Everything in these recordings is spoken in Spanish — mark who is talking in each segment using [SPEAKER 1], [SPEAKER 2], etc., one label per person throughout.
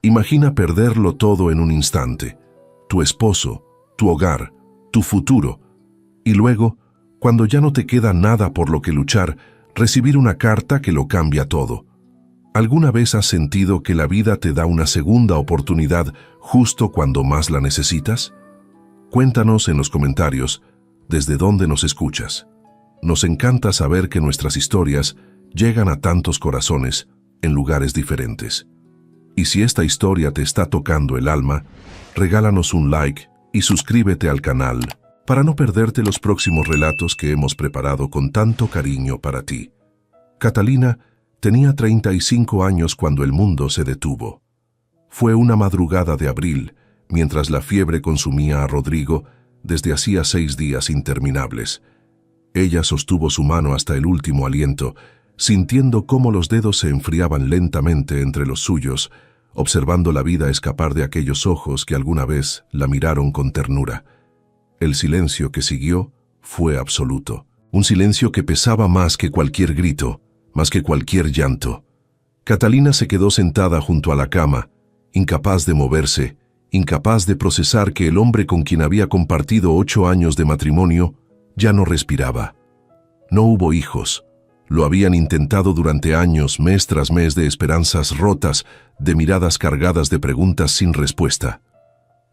[SPEAKER 1] Imagina perderlo todo en un instante, tu esposo, tu hogar, tu futuro, y luego, cuando ya no te queda nada por lo que luchar, recibir una carta que lo cambia todo. ¿Alguna vez has sentido que la vida te da una segunda oportunidad justo cuando más la necesitas? Cuéntanos en los comentarios desde dónde nos escuchas. Nos encanta saber que nuestras historias llegan a tantos corazones en lugares diferentes. Y si esta historia te está tocando el alma, regálanos un like y suscríbete al canal para no perderte los próximos relatos que hemos preparado con tanto cariño para ti. Catalina tenía 35 años cuando el mundo se detuvo. Fue una madrugada de abril, mientras la fiebre consumía a Rodrigo desde hacía 6 días interminables. Ella sostuvo su mano hasta el último aliento, sintiendo cómo los dedos se enfriaban lentamente entre los suyos, observando la vida escapar de aquellos ojos que alguna vez la miraron con ternura. El silencio que siguió fue absoluto, un silencio que pesaba más que cualquier grito, más que cualquier llanto. Catalina se quedó sentada junto a la cama, incapaz de moverse, incapaz de procesar que el hombre con quien había compartido 8 años de matrimonio ya no respiraba. No hubo hijos. Lo habían intentado durante años, mes tras mes, de esperanzas rotas, de miradas cargadas de preguntas sin respuesta.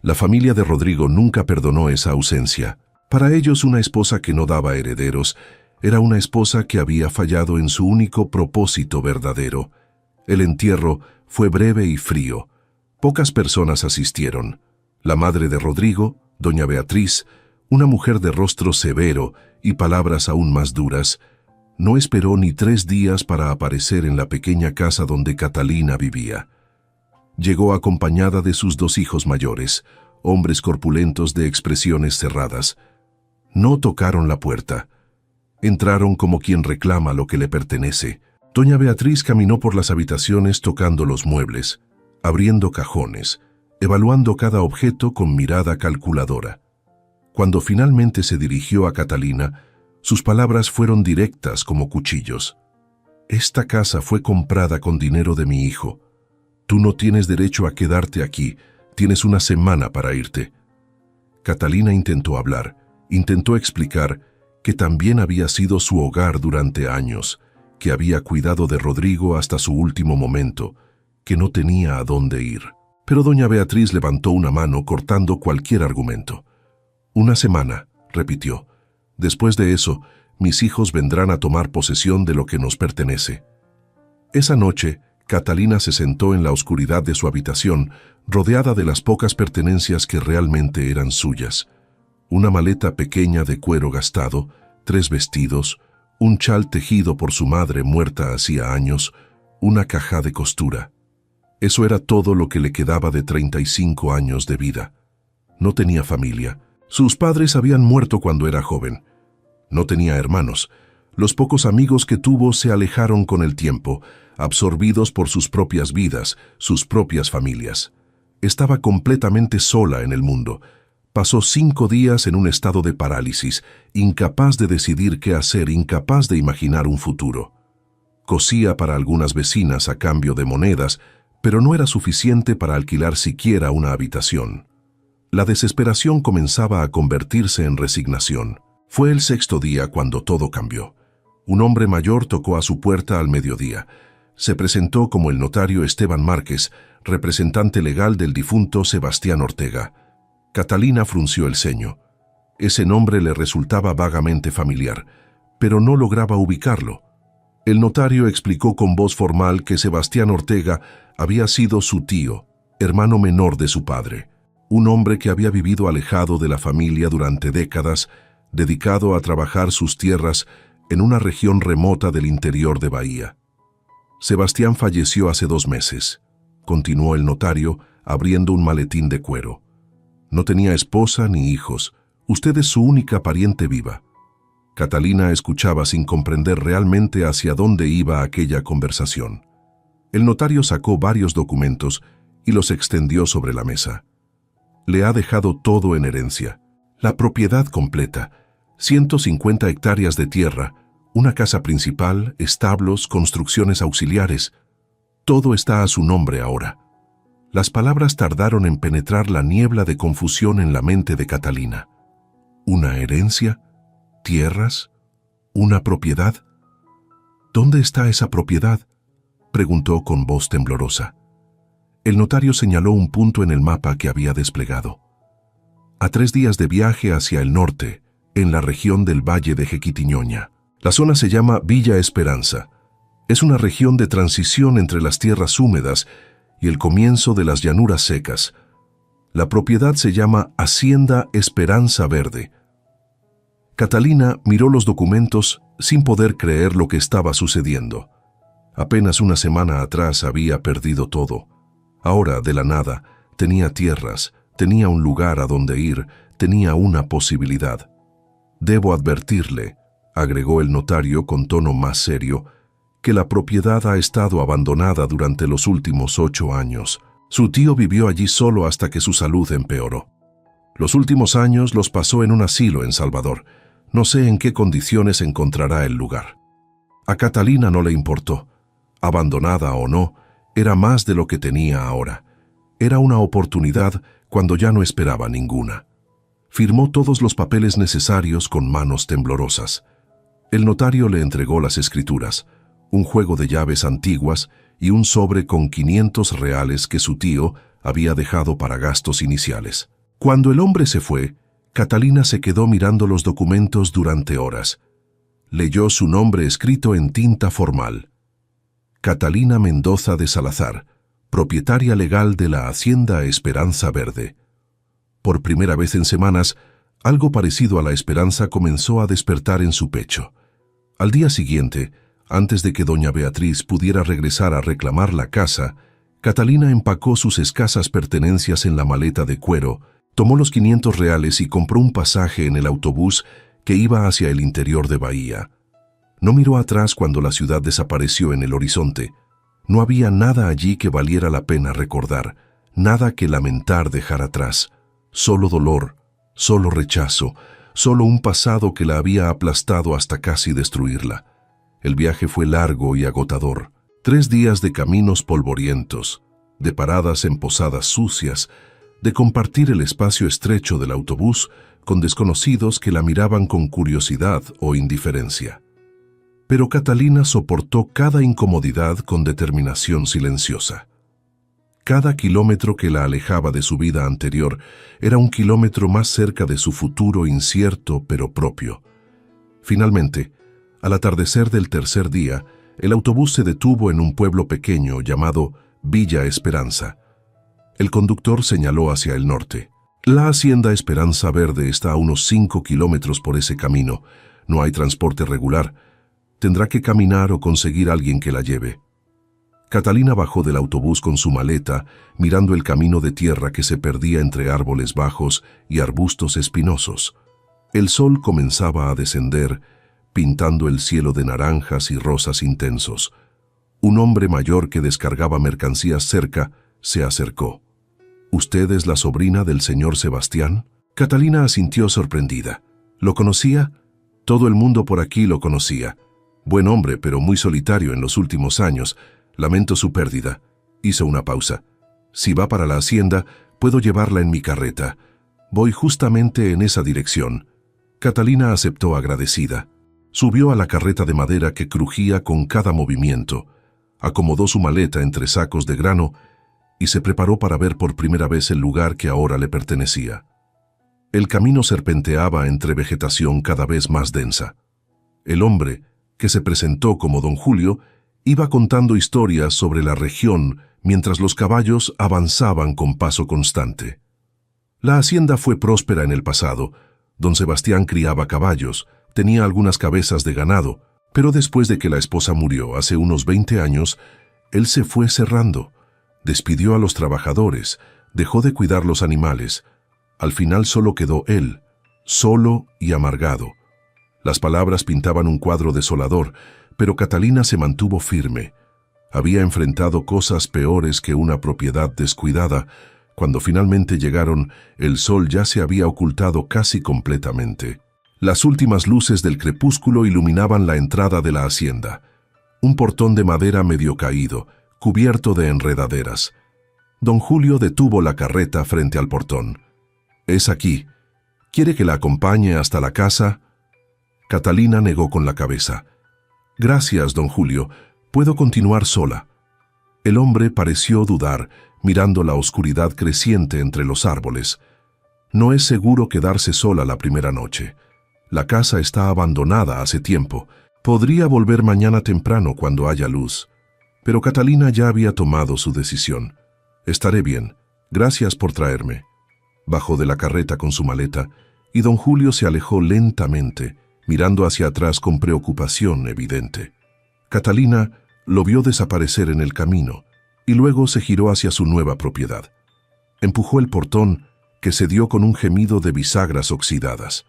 [SPEAKER 1] La familia de Rodrigo nunca perdonó esa ausencia. Para ellos, una esposa que no daba herederos era una esposa que había fallado en su único propósito verdadero. El entierro fue breve y frío. Pocas personas asistieron. La madre de Rodrigo, doña Beatriz, una mujer de rostro severo y palabras aún más duras, no esperó ni 3 días para aparecer en la pequeña casa donde Catalina vivía. Llegó acompañada de sus 2 hijos mayores, hombres corpulentos de expresiones cerradas. No tocaron la puerta. Entraron como quien reclama lo que le pertenece. Doña Beatriz caminó por las habitaciones tocando los muebles, abriendo cajones, evaluando cada objeto con mirada calculadora. Cuando finalmente se dirigió a Catalina, sus palabras fueron directas como cuchillos. «Esta casa fue comprada con dinero de mi hijo. Tú no tienes derecho a quedarte aquí, tienes una semana para irte». Catalina intentó hablar, intentó explicar que también había sido su hogar durante años, que había cuidado de Rodrigo hasta su último momento, que no tenía a dónde ir. Pero doña Beatriz levantó una mano cortando cualquier argumento. «Una semana», repitió. «Después de eso, mis hijos vendrán a tomar posesión de lo que nos pertenece». Esa noche, Catalina se sentó en la oscuridad de su habitación, rodeada de las pocas pertenencias que realmente eran suyas. Una maleta pequeña de cuero gastado, 3 vestidos, un chal tejido por su madre muerta hacía años, una caja de costura. Eso era todo lo que le quedaba de 35 años de vida. No tenía familia. Sus padres habían muerto cuando era joven. No tenía hermanos. Los pocos amigos que tuvo se alejaron con el tiempo, absorbidos por sus propias vidas, sus propias familias. Estaba completamente sola en el mundo. Pasó 5 días en un estado de parálisis, incapaz de decidir qué hacer, incapaz de imaginar un futuro. Cosía para algunas vecinas a cambio de monedas, pero no era suficiente para alquilar siquiera una habitación. La desesperación comenzaba a convertirse en resignación. Fue el 6.º día cuando todo cambió. Un hombre mayor tocó a su puerta al mediodía. Se presentó como el notario Esteban Márquez, representante legal del difunto Sebastián Ortega. Catalina frunció el ceño. Ese nombre le resultaba vagamente familiar, pero no lograba ubicarlo. El notario explicó con voz formal que Sebastián Ortega había sido su tío, hermano menor de su padre. Un hombre que había vivido alejado de la familia durante décadas, dedicado a trabajar sus tierras en una región remota del interior de Bahía. Sebastián falleció hace 2 meses, continuó el notario, abriendo un maletín de cuero. No tenía esposa ni hijos. Usted es su única pariente viva. Catalina escuchaba sin comprender realmente hacia dónde iba aquella conversación. El notario sacó varios documentos y los extendió sobre la mesa. Le ha dejado todo en herencia. La propiedad completa, 150 hectáreas de tierra, una casa principal, establos, construcciones auxiliares. Todo está a su nombre ahora. Las palabras tardaron en penetrar la niebla de confusión en la mente de Catalina. ¿Una herencia? ¿Tierras? ¿Una propiedad? ¿Dónde está esa propiedad?, preguntó con voz temblorosa. El notario señaló un punto en el mapa que había desplegado. A 3 días de viaje hacia el norte, en la región del Valle de Jequitiñoña. La zona se llama Villa Esperanza. Es una región de transición entre las tierras húmedas y el comienzo de las llanuras secas. La propiedad se llama Hacienda Esperanza Verde. Catalina miró los documentos sin poder creer lo que estaba sucediendo. Apenas una semana atrás había perdido todo. Ahora, de la nada, tenía tierras, tenía un lugar a donde ir, tenía una posibilidad. Debo advertirle, agregó el notario con tono más serio, que la propiedad ha estado abandonada durante los últimos 8 años. Su tío vivió allí solo hasta que su salud empeoró. Los últimos años los pasó en un asilo en Salvador. No sé en qué condiciones encontrará el lugar. A Catalina no le importó. Abandonada o no, era más de lo que tenía ahora. Era una oportunidad cuando ya no esperaba ninguna. Firmó todos los papeles necesarios con manos temblorosas. El notario le entregó las escrituras, un juego de llaves antiguas y un sobre con 500 reales que su tío había dejado para gastos iniciales. Cuando el hombre se fue, Catalina se quedó mirando los documentos durante horas. Leyó su nombre escrito en tinta formal. Catalina Mendoza de Salazar, propietaria legal de la Hacienda Esperanza Verde. Por primera vez en semanas, algo parecido a la esperanza comenzó a despertar en su pecho. Al día siguiente, antes de que doña Beatriz pudiera regresar a reclamar la casa, Catalina empacó sus escasas pertenencias en la maleta de cuero, tomó los 500 reales y compró un pasaje en el autobús que iba hacia el interior de Bahía. No miró atrás cuando la ciudad desapareció en el horizonte. No había nada allí que valiera la pena recordar, nada que lamentar dejar atrás. Solo dolor, solo rechazo, solo un pasado que la había aplastado hasta casi destruirla. El viaje fue largo y agotador. 3 días de caminos polvorientos, de paradas en posadas sucias, de compartir el espacio estrecho del autobús con desconocidos que la miraban con curiosidad o indiferencia. Pero Catalina soportó cada incomodidad con determinación silenciosa. Cada kilómetro que la alejaba de su vida anterior era un kilómetro más cerca de su futuro incierto pero propio. Finalmente, al atardecer del tercer día, el autobús se detuvo en un pueblo pequeño llamado Villa Esperanza. El conductor señaló hacia el norte. La Hacienda Esperanza Verde está a unos 5 kilómetros por ese camino. No hay transporte regular. Tendrá que caminar o conseguir a alguien que la lleve. Catalina bajó del autobús con su maleta, mirando el camino de tierra que se perdía entre árboles bajos y arbustos espinosos. El sol comenzaba a descender, pintando el cielo de naranjas y rosas intensos. Un hombre mayor que descargaba mercancías cerca se acercó. ¿Usted es la sobrina del señor Sebastián? Catalina asintió sorprendida. ¿Lo conocía? Todo el mundo por aquí lo conocía. Buen hombre, pero muy solitario en los últimos años. Lamento su pérdida. Hizo una pausa. Si va para la hacienda, puedo llevarla en mi carreta. Voy justamente en esa dirección. Catalina aceptó agradecida. Subió a la carreta de madera que crujía con cada movimiento. Acomodó su maleta entre sacos de grano y se preparó para ver por primera vez el lugar que ahora le pertenecía. El camino serpenteaba entre vegetación cada vez más densa. El hombre, que se presentó como don Julio, iba contando historias sobre la región mientras los caballos avanzaban con paso constante. La hacienda fue próspera en el pasado. Don Sebastián criaba caballos, tenía algunas cabezas de ganado, pero después de que la esposa murió hace unos 20 años, él se fue cerrando. Despidió a los trabajadores, dejó de cuidar los animales. Al final solo quedó él, solo y amargado. Las palabras pintaban un cuadro desolador, pero Catalina se mantuvo firme. Había enfrentado cosas peores que una propiedad descuidada. Cuando finalmente llegaron, el sol ya se había ocultado casi completamente. Las últimas luces del crepúsculo iluminaban la entrada de la hacienda. Un portón de madera medio caído, cubierto de enredaderas. Don Julio detuvo la carreta frente al portón. «Es aquí. ¿Quiere que la acompañe hasta la casa?» Catalina negó con la cabeza. «Gracias, don Julio. Puedo continuar sola». El hombre pareció dudar, mirando la oscuridad creciente entre los árboles. No es seguro quedarse sola la primera noche. La casa está abandonada hace tiempo. Podría volver mañana temprano cuando haya luz. Pero Catalina ya había tomado su decisión. «Estaré bien. Gracias por traerme». Bajó de la carreta con su maleta y don Julio se alejó lentamente, mirando hacia atrás con preocupación evidente. Catalina lo vio desaparecer en el camino y luego se giró hacia su nueva propiedad. Empujó el portón, que cedió con un gemido de bisagras oxidadas.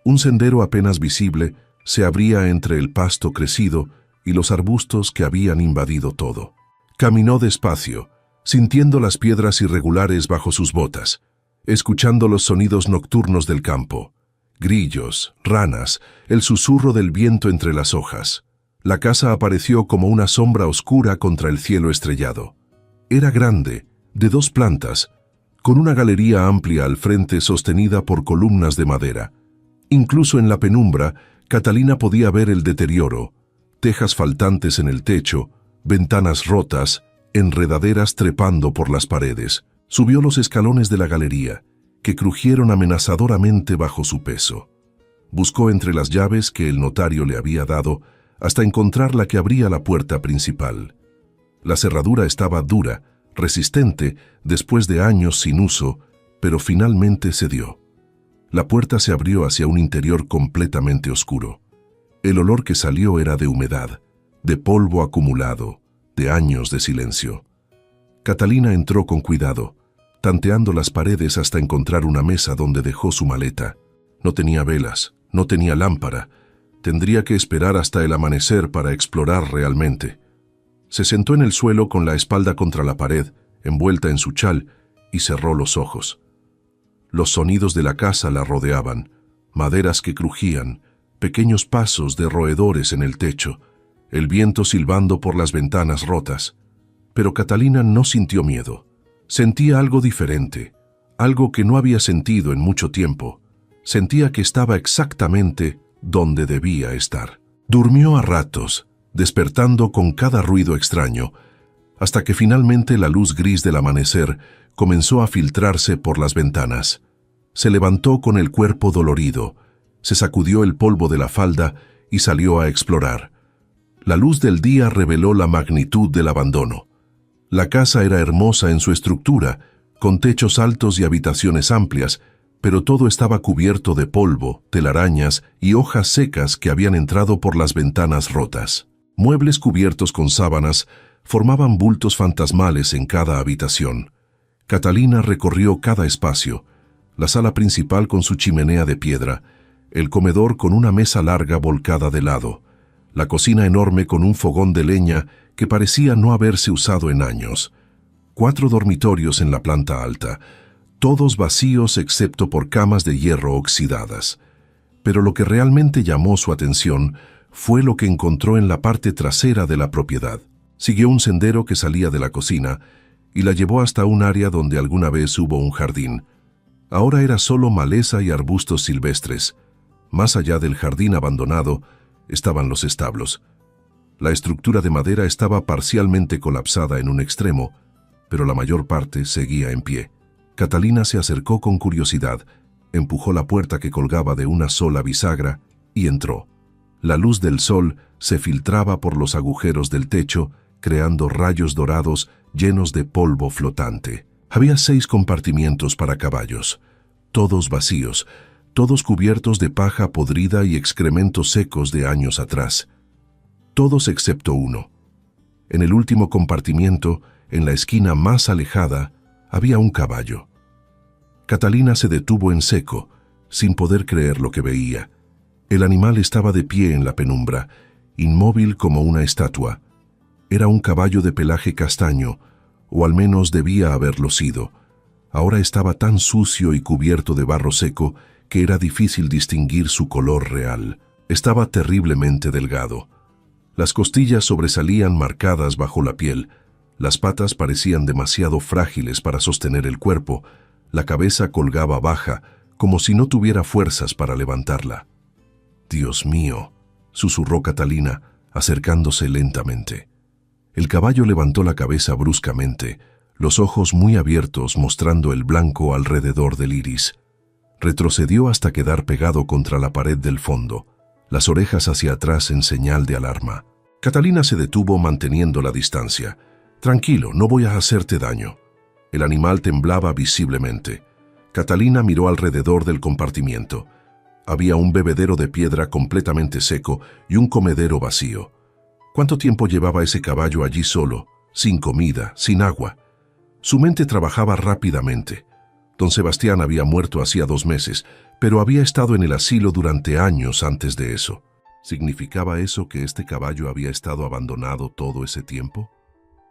[SPEAKER 1] Un sendero apenas visible se abría entre el pasto crecido y los arbustos que habían invadido todo. Caminó despacio, sintiendo las piedras irregulares bajo sus botas, escuchando los sonidos nocturnos del campo, grillos, ranas, el susurro del viento entre las hojas. La casa apareció como una sombra oscura contra el cielo estrellado. Era grande, de 2 plantas, con una galería amplia al frente sostenida por columnas de madera. Incluso en la penumbra, Catalina podía ver el deterioro, tejas faltantes en el techo, ventanas rotas, enredaderas trepando por las paredes. Subió los escalones de la galería, que crujieron amenazadoramente bajo su peso. Buscó entre las llaves que el notario le había dado hasta encontrar la que abría la puerta principal. La cerradura estaba dura, resistente, después de años sin uso, pero finalmente cedió. La puerta se abrió hacia un interior completamente oscuro. El olor que salió era de humedad, de polvo acumulado, de años de silencio. Catalina entró con cuidado, tanteando las paredes hasta encontrar una mesa donde dejó su maleta. No tenía velas, no tenía lámpara. Tendría que esperar hasta el amanecer para explorar realmente. Se sentó en el suelo con la espalda contra la pared, envuelta en su chal, y cerró los ojos. Los sonidos de la casa la rodeaban, maderas que crujían, pequeños pasos de roedores en el techo, el viento silbando por las ventanas rotas. Pero Catalina no sintió miedo. Sentía algo diferente, algo que no había sentido en mucho tiempo. Sentía que estaba exactamente donde debía estar. Durmió a ratos, despertando con cada ruido extraño, hasta que finalmente la luz gris del amanecer comenzó a filtrarse por las ventanas. Se levantó con el cuerpo dolorido, se sacudió el polvo de la falda y salió a explorar. La luz del día reveló la magnitud del abandono. La casa era hermosa en su estructura, con techos altos y habitaciones amplias, pero todo estaba cubierto de polvo, telarañas y hojas secas que habían entrado por las ventanas rotas. Muebles cubiertos con sábanas formaban bultos fantasmales en cada habitación. Catalina recorrió cada espacio, la sala principal con su chimenea de piedra, el comedor con una mesa larga volcada de lado, la cocina enorme con un fogón de leña que parecía no haberse usado en años, 4 dormitorios en la planta alta, todos vacíos excepto por camas de hierro oxidadas. Pero lo que realmente llamó su atención fue lo que encontró en la parte trasera de la propiedad. Siguió un sendero que salía de la cocina y la llevó hasta un área donde alguna vez hubo un jardín. Ahora era solo maleza y arbustos silvestres. Más allá del jardín abandonado estaban los establos. La estructura de madera estaba parcialmente colapsada en un extremo, pero la mayor parte seguía en pie. Catalina se acercó con curiosidad, empujó la puerta que colgaba de una sola bisagra y entró. La luz del sol se filtraba por los agujeros del techo, creando rayos dorados llenos de polvo flotante. Había 6 compartimientos para caballos, todos vacíos, todos cubiertos de paja podrida y excrementos secos de años atrás. Todos excepto uno. En el último compartimiento, en la esquina más alejada, había un caballo. Catalina se detuvo en seco, sin poder creer lo que veía. El animal estaba de pie en la penumbra, inmóvil como una estatua. Era un caballo de pelaje castaño, o al menos debía haberlo sido. Ahora estaba tan sucio y cubierto de barro seco que era difícil distinguir su color real. Estaba terriblemente delgado. Las costillas sobresalían marcadas bajo la piel, Las patas parecían demasiado frágiles para sostener el cuerpo, la cabeza colgaba baja, como si no tuviera fuerzas para levantarla. «Dios mío», susurró Catalina, acercándose lentamente. El caballo levantó la cabeza bruscamente, los ojos muy abiertos mostrando el blanco alrededor del iris. Retrocedió hasta quedar pegado contra la pared del fondo, las orejas hacia atrás en señal de alarma. Catalina se detuvo manteniendo la distancia. «Tranquilo, no voy a hacerte daño». El animal temblaba visiblemente. Catalina miró alrededor del compartimiento. Había un bebedero de piedra completamente seco y un comedero vacío. ¿Cuánto tiempo llevaba ese caballo allí solo, sin comida, sin agua? Su mente trabajaba rápidamente. Don Sebastián había muerto hacía 2 meses, pero había estado en el asilo durante años antes de eso. ¿Significaba eso que este caballo había estado abandonado todo ese tiempo?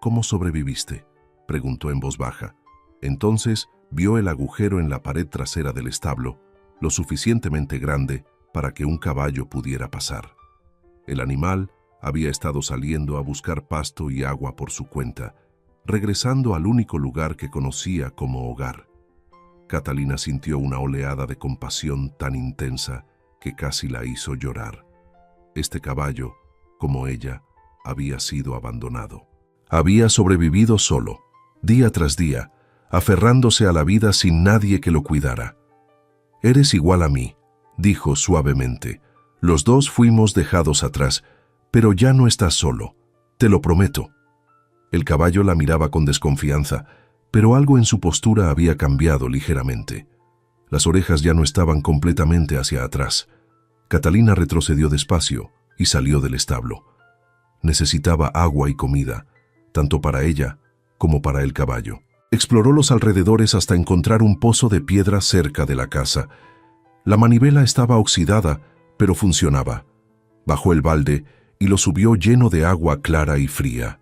[SPEAKER 1] «¿Cómo sobreviviste?», preguntó en voz baja. Entonces vio el agujero en la pared trasera del establo, lo suficientemente grande para que un caballo pudiera pasar. El animal había estado saliendo a buscar pasto y agua por su cuenta, regresando al único lugar que conocía como hogar. Catalina sintió una oleada de compasión tan intensa que casi la hizo llorar. Este caballo, como ella, había sido abandonado. Había sobrevivido solo, día tras día, aferrándose a la vida sin nadie que lo cuidara. «Eres igual a mí», dijo suavemente. «Los dos fuimos dejados atrás, pero ya no estás solo, te lo prometo». El caballo la miraba con desconfianza, pero algo en su postura había cambiado ligeramente. Las orejas ya no estaban completamente hacia atrás. Catalina retrocedió despacio y salió del establo. Necesitaba agua y comida, tanto para ella como para el caballo. Exploró los alrededores hasta encontrar un pozo de piedra cerca de la casa. La manivela estaba oxidada, pero funcionaba. Bajó el balde y lo subió lleno de agua clara y fría.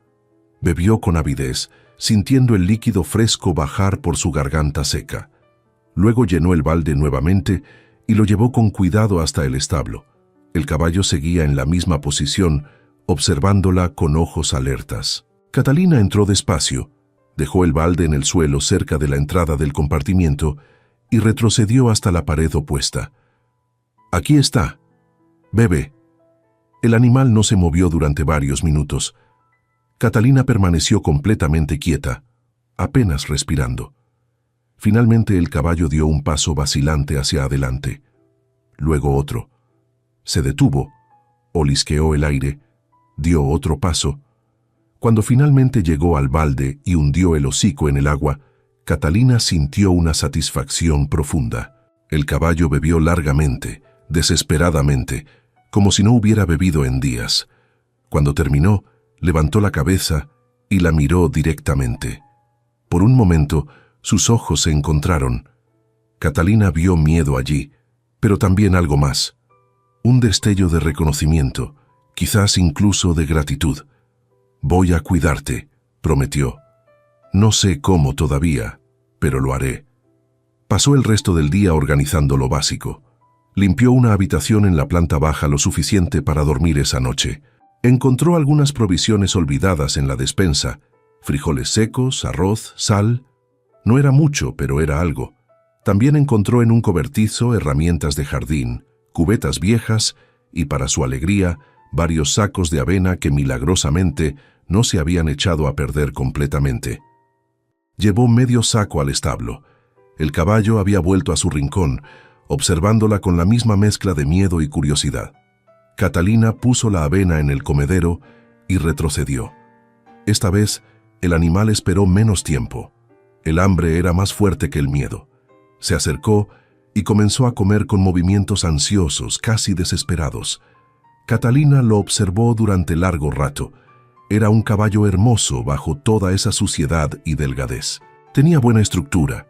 [SPEAKER 1] Bebió con avidez, sintiendo el líquido fresco bajar por su garganta seca. Luego llenó el balde nuevamente y lo llevó con cuidado hasta el establo. El caballo seguía en la misma posición, observándola con ojos alertas. Catalina entró despacio, dejó el balde en el suelo cerca de la entrada del compartimiento y retrocedió hasta la pared opuesta. «Aquí está. Bebe». El animal no se movió durante varios minutos. Catalina permaneció completamente quieta, apenas respirando. Finalmente el caballo dio un paso vacilante hacia adelante. Luego otro. Se detuvo, olisqueó el aire, dio otro paso. Cuando finalmente llegó al balde y hundió el hocico en el agua, Catalina sintió una satisfacción profunda. El caballo bebió largamente, desesperadamente, como si no hubiera bebido en días. Cuando terminó, levantó la cabeza y la miró directamente. Por un momento, sus ojos se encontraron. Catalina vio miedo allí, pero también algo más. Un destello de reconocimiento, quizás incluso de gratitud. «Voy a cuidarte», prometió. «No sé cómo todavía, pero lo haré». Pasó el resto del día organizando lo básico. Limpió una habitación en la planta baja lo suficiente para dormir esa noche. Encontró algunas provisiones olvidadas en la despensa: frijoles secos, arroz, sal. No era mucho, pero era algo. También encontró en un cobertizo herramientas de jardín, cubetas viejas y, para su alegría, varios sacos de avena que milagrosamente no se habían echado a perder completamente. Llevó medio saco al establo. El caballo había vuelto a su rincón, observándola con la misma mezcla de miedo y curiosidad. Catalina puso la avena en el comedero y retrocedió. Esta vez, el animal esperó menos tiempo. El hambre era más fuerte que el miedo. Se acercó y comenzó a comer con movimientos ansiosos, casi desesperados. Catalina lo observó durante largo rato. Era un caballo hermoso bajo toda esa suciedad y delgadez. Tenía buena estructura,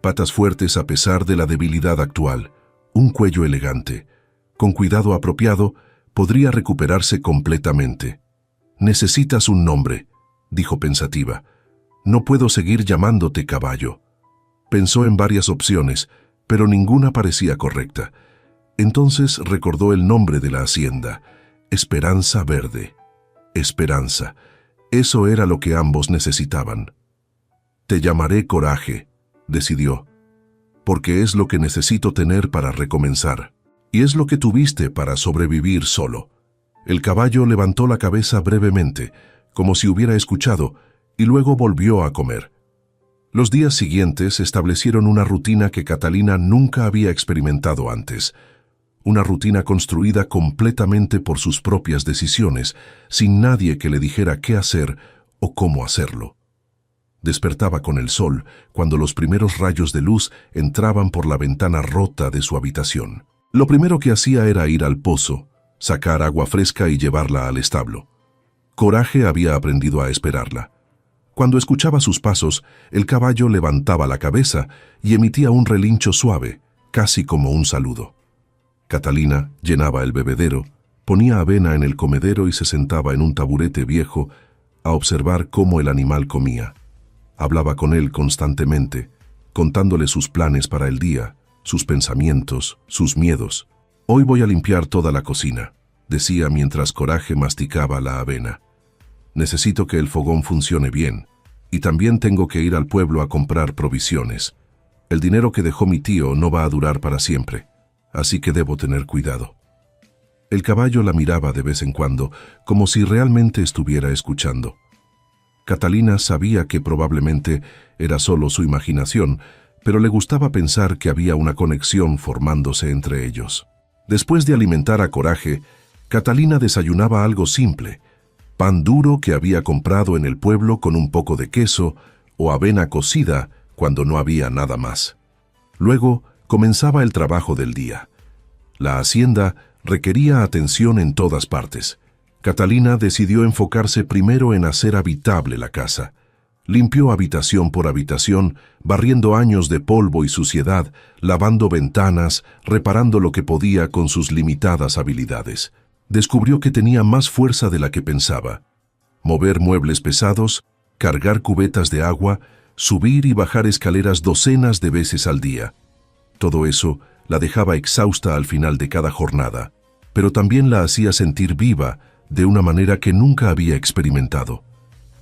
[SPEAKER 1] patas fuertes a pesar de la debilidad actual, un cuello elegante. Con cuidado apropiado, podría recuperarse completamente. «Necesitas un nombre», dijo pensativa. «No puedo seguir llamándote caballo». Pensó en varias opciones, pero ninguna parecía correcta. Entonces recordó el nombre de la hacienda: Esperanza Verde. Esperanza. Eso era lo que ambos necesitaban. Te llamaré Coraje, decidió, porque es lo que necesito tener para recomenzar. Y es lo que tuviste para sobrevivir solo. El caballo levantó la cabeza brevemente, como si hubiera escuchado, y luego volvió a comer. Los días siguientes establecieron una rutina que Catalina nunca había experimentado antes. Una rutina construida completamente por sus propias decisiones, sin nadie que le dijera qué hacer o cómo hacerlo. Despertaba con el sol cuando los primeros rayos de luz entraban por la ventana rota de su habitación. Lo primero que hacía era ir al pozo, sacar agua fresca y llevarla al establo. Coraje había aprendido a esperarla. Cuando escuchaba sus pasos, el caballo levantaba la cabeza y emitía un relincho suave, casi como un saludo. Catalina llenaba el bebedero, ponía avena en el comedero y se sentaba en un taburete viejo a observar cómo el animal comía. Hablaba con él constantemente, contándole sus planes para el día, sus pensamientos, sus miedos. «Hoy voy a limpiar toda la cocina», decía mientras Coraje masticaba la avena. «Necesito que el fogón funcione bien, y también tengo que ir al pueblo a comprar provisiones. El dinero que dejó mi tío no va a durar para siempre, así que debo tener cuidado». El caballo la miraba de vez en cuando, como si realmente estuviera escuchando. Catalina sabía que probablemente era solo su imaginación, pero le gustaba pensar que había una conexión formándose entre ellos. Después de alimentar a Coraje, Catalina desayunaba algo simple: pan duro que había comprado en el pueblo con un poco de queso o avena cocida cuando no había nada más. Luego comenzaba el trabajo del día. La hacienda requería atención en todas partes. Catalina decidió enfocarse primero en hacer habitable la casa. Limpió habitación por habitación, barriendo años de polvo y suciedad, lavando ventanas, reparando lo que podía con sus limitadas habilidades. Descubrió que tenía más fuerza de la que pensaba. Mover muebles pesados, cargar cubetas de agua, subir y bajar escaleras docenas de veces al día. Todo eso la dejaba exhausta al final de cada jornada, pero también la hacía sentir viva de una manera que nunca había experimentado.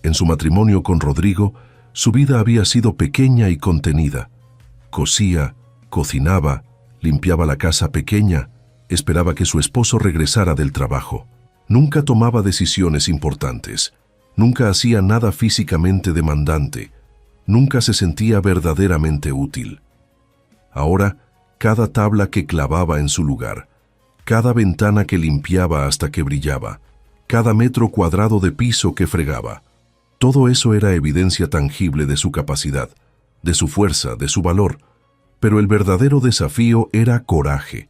[SPEAKER 1] En su matrimonio con Rodrigo, su vida había sido pequeña y contenida. Cosía, cocinaba, limpiaba la casa pequeña, esperaba que su esposo regresara del trabajo. Nunca tomaba decisiones importantes, nunca hacía nada físicamente demandante, nunca se sentía verdaderamente útil. Ahora, cada tabla que clavaba en su lugar, cada ventana que limpiaba hasta que brillaba, cada metro cuadrado de piso que fregaba, todo eso era evidencia tangible de su capacidad, de su fuerza, de su valor. Pero el verdadero desafío era Coraje.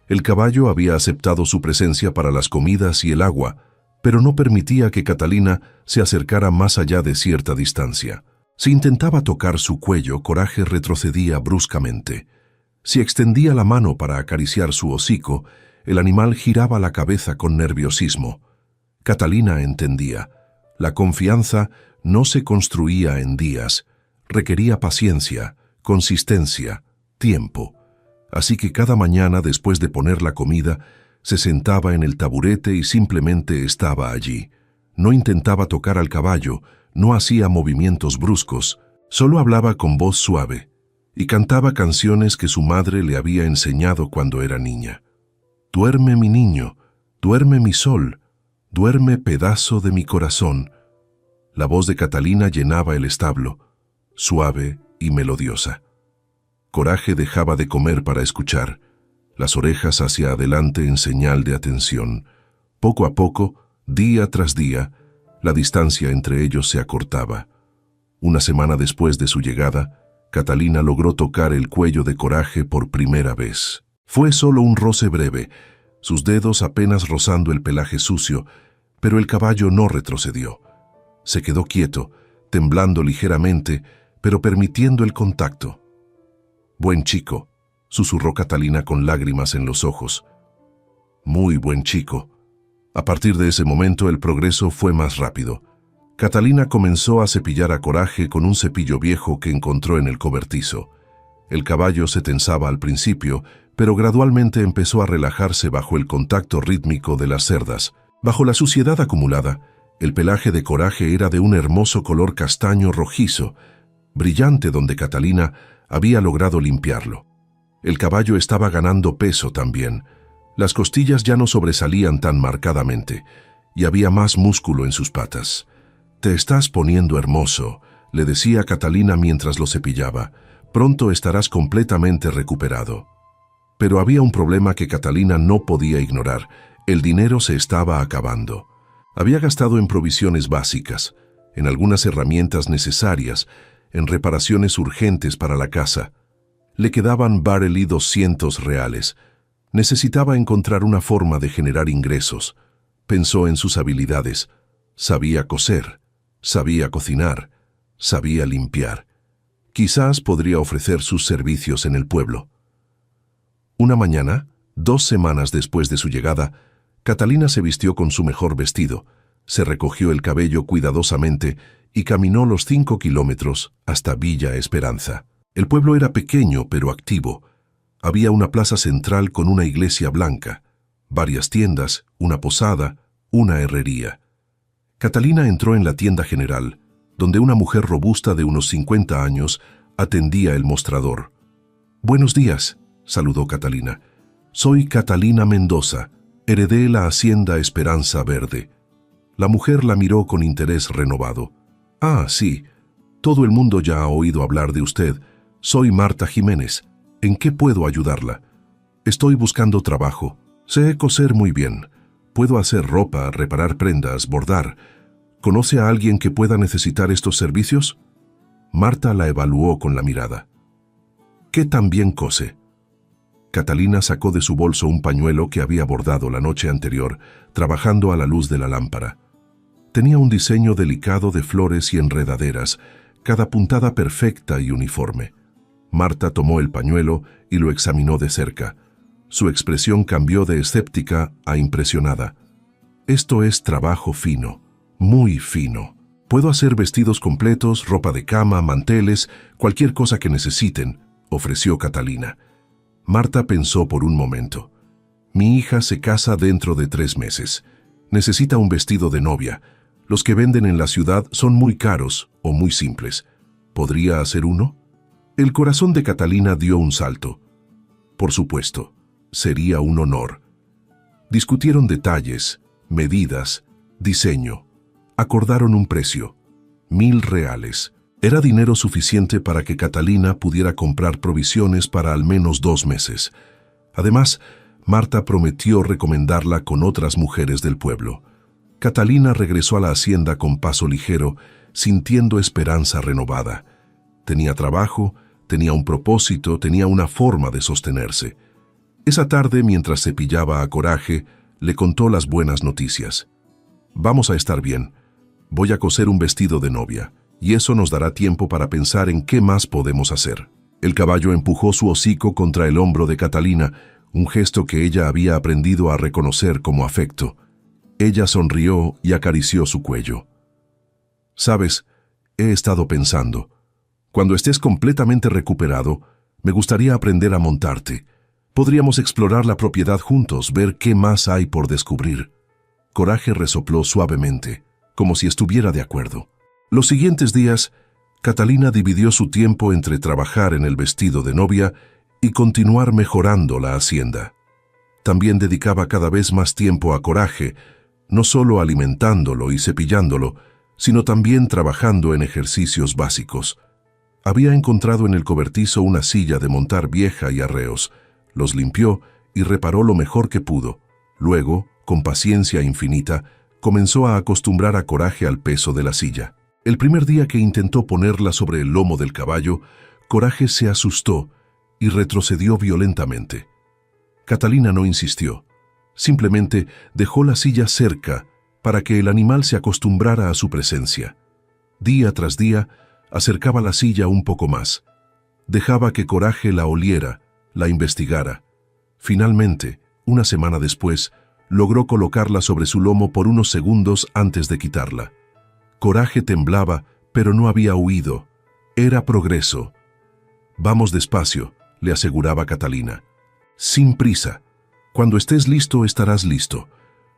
[SPEAKER 1] El caballo había aceptado su presencia para las comidas y el agua, pero no permitía que Catalina se acercara más allá de cierta distancia. Si intentaba tocar su cuello, Coraje retrocedía bruscamente. Si extendía la mano para acariciar su hocico, el animal giraba la cabeza con nerviosismo. Catalina entendía. La confianza no se construía en días, requería paciencia, consistencia, tiempo. Así que cada mañana, después de poner la comida, se sentaba en el taburete y simplemente estaba allí. No intentaba tocar al caballo, no hacía movimientos bruscos, solo hablaba con voz suave y cantaba canciones que su madre le había enseñado cuando era niña. «Duerme mi niño, duerme mi sol, duerme pedazo de mi corazón». La voz de Catalina llenaba el establo, suave y melodiosa. Coraje dejaba de comer para escuchar, las orejas hacia adelante en señal de atención. Poco a poco, día tras día, la distancia entre ellos se acortaba. Una semana después de su llegada, Catalina logró tocar el cuello de Coraje por primera vez. Fue solo un roce breve, sus dedos apenas rozando el pelaje sucio, pero el caballo no retrocedió. Se quedó quieto, temblando ligeramente, pero permitiendo el contacto. «Buen chico», susurró Catalina con lágrimas en los ojos. «Muy buen chico». A partir de ese momento el progreso fue más rápido. Catalina comenzó a cepillar a Coraje con un cepillo viejo que encontró en el cobertizo. El caballo se tensaba al principio, pero gradualmente empezó a relajarse bajo el contacto rítmico de las cerdas. Bajo la suciedad acumulada, El pelaje de Coraje era de un hermoso color castaño rojizo, brillante donde Catalina había logrado limpiarlo. El caballo estaba ganando peso también. Las costillas ya no sobresalían tan marcadamente, y había más músculo en sus patas. «Te estás poniendo hermoso», le decía Catalina mientras lo cepillaba. «Pronto estarás completamente recuperado». Pero había un problema que Catalina no podía ignorar. El dinero se estaba acabando. Había gastado en provisiones básicas, en algunas herramientas necesarias, en reparaciones urgentes para la casa. Le quedaban barely 200 reales. Necesitaba encontrar una forma de generar ingresos. Pensó en sus habilidades. Sabía coser, sabía cocinar, sabía limpiar. Quizás podría ofrecer sus servicios en el pueblo. Una mañana, 2 semanas después de su llegada, Catalina se vistió con su mejor vestido, se recogió el cabello cuidadosamente y caminó los 5 kilómetros hasta Villa Esperanza. El pueblo era pequeño pero activo. Había una plaza central con una iglesia blanca, varias tiendas, una posada, una herrería. Catalina entró en la tienda general, donde una mujer robusta de unos 50 años atendía el mostrador. «Buenos días», saludó Catalina. «Soy Catalina Mendoza. Heredé la hacienda Esperanza Verde». La mujer la miró con interés renovado. «Ah, sí. Todo el mundo ya ha oído hablar de usted. Soy Marta Jiménez. ¿En qué puedo ayudarla? Estoy buscando trabajo. Sé coser muy bien. Puedo hacer ropa, reparar prendas, bordar. ¿Conoce a alguien que pueda necesitar estos servicios?» Marta la evaluó con la mirada. «¿Qué tan bien cose?» Catalina sacó de su bolso un pañuelo que había bordado la noche anterior, trabajando a la luz de la lámpara. Tenía un diseño delicado de flores y enredaderas, cada puntada perfecta y uniforme. Marta tomó el pañuelo y lo examinó de cerca. Su expresión cambió de escéptica a impresionada. «Esto es trabajo fino, muy fino. Puedo hacer vestidos completos, ropa de cama, manteles, cualquier cosa que necesiten», ofreció Catalina. Marta pensó por un momento. «Mi hija se casa dentro de 3 meses. Necesita un vestido de novia. Los que venden en la ciudad son muy caros o muy simples. ¿Podría hacer uno?» El corazón de Catalina dio un salto. Por supuesto, sería un honor. Discutieron detalles, medidas, diseño. Acordaron un precio, 1,000 reales. Era dinero suficiente para que Catalina pudiera comprar provisiones para al menos 2 meses. Además, Marta prometió recomendarla con otras mujeres del pueblo. Catalina regresó a la hacienda con paso ligero, sintiendo esperanza renovada. Tenía trabajo, tenía un propósito, tenía una forma de sostenerse. Esa tarde, mientras cepillaba a Coraje, le contó las buenas noticias. «Vamos a estar bien. Voy a coser un vestido de novia, y eso nos dará tiempo para pensar en qué más podemos hacer». El caballo empujó su hocico contra el hombro de Catalina, un gesto que ella había aprendido a reconocer como afecto. Ella sonrió y acarició su cuello. «Sabes, he estado pensando. Cuando estés completamente recuperado, me gustaría aprender a montarte. Podríamos explorar la propiedad juntos, ver qué más hay por descubrir». Coraje resopló suavemente, como si estuviera de acuerdo. Los siguientes días, Catalina dividió su tiempo entre trabajar en el vestido de novia y continuar mejorando la hacienda. También dedicaba cada vez más tiempo a Coraje, no solo alimentándolo y cepillándolo, sino también trabajando en ejercicios básicos. Había encontrado en el cobertizo una silla de montar vieja y arreos. Los limpió y reparó lo mejor que pudo. Luego, con paciencia infinita, comenzó a acostumbrar a Coraje al peso de la silla. El primer día que intentó ponerla sobre el lomo del caballo, Coraje se asustó y retrocedió violentamente. Catalina no insistió. Simplemente dejó la silla cerca para que el animal se acostumbrara a su presencia. Día tras día, acercaba la silla un poco más. Dejaba que Coraje la oliera, la investigara. Finalmente, una semana después, logró colocarla sobre su lomo por unos segundos antes de quitarla. Coraje temblaba, pero no había huido. Era progreso. «Vamos despacio», le aseguraba Catalina. «Sin prisa. Cuando estés listo, estarás listo.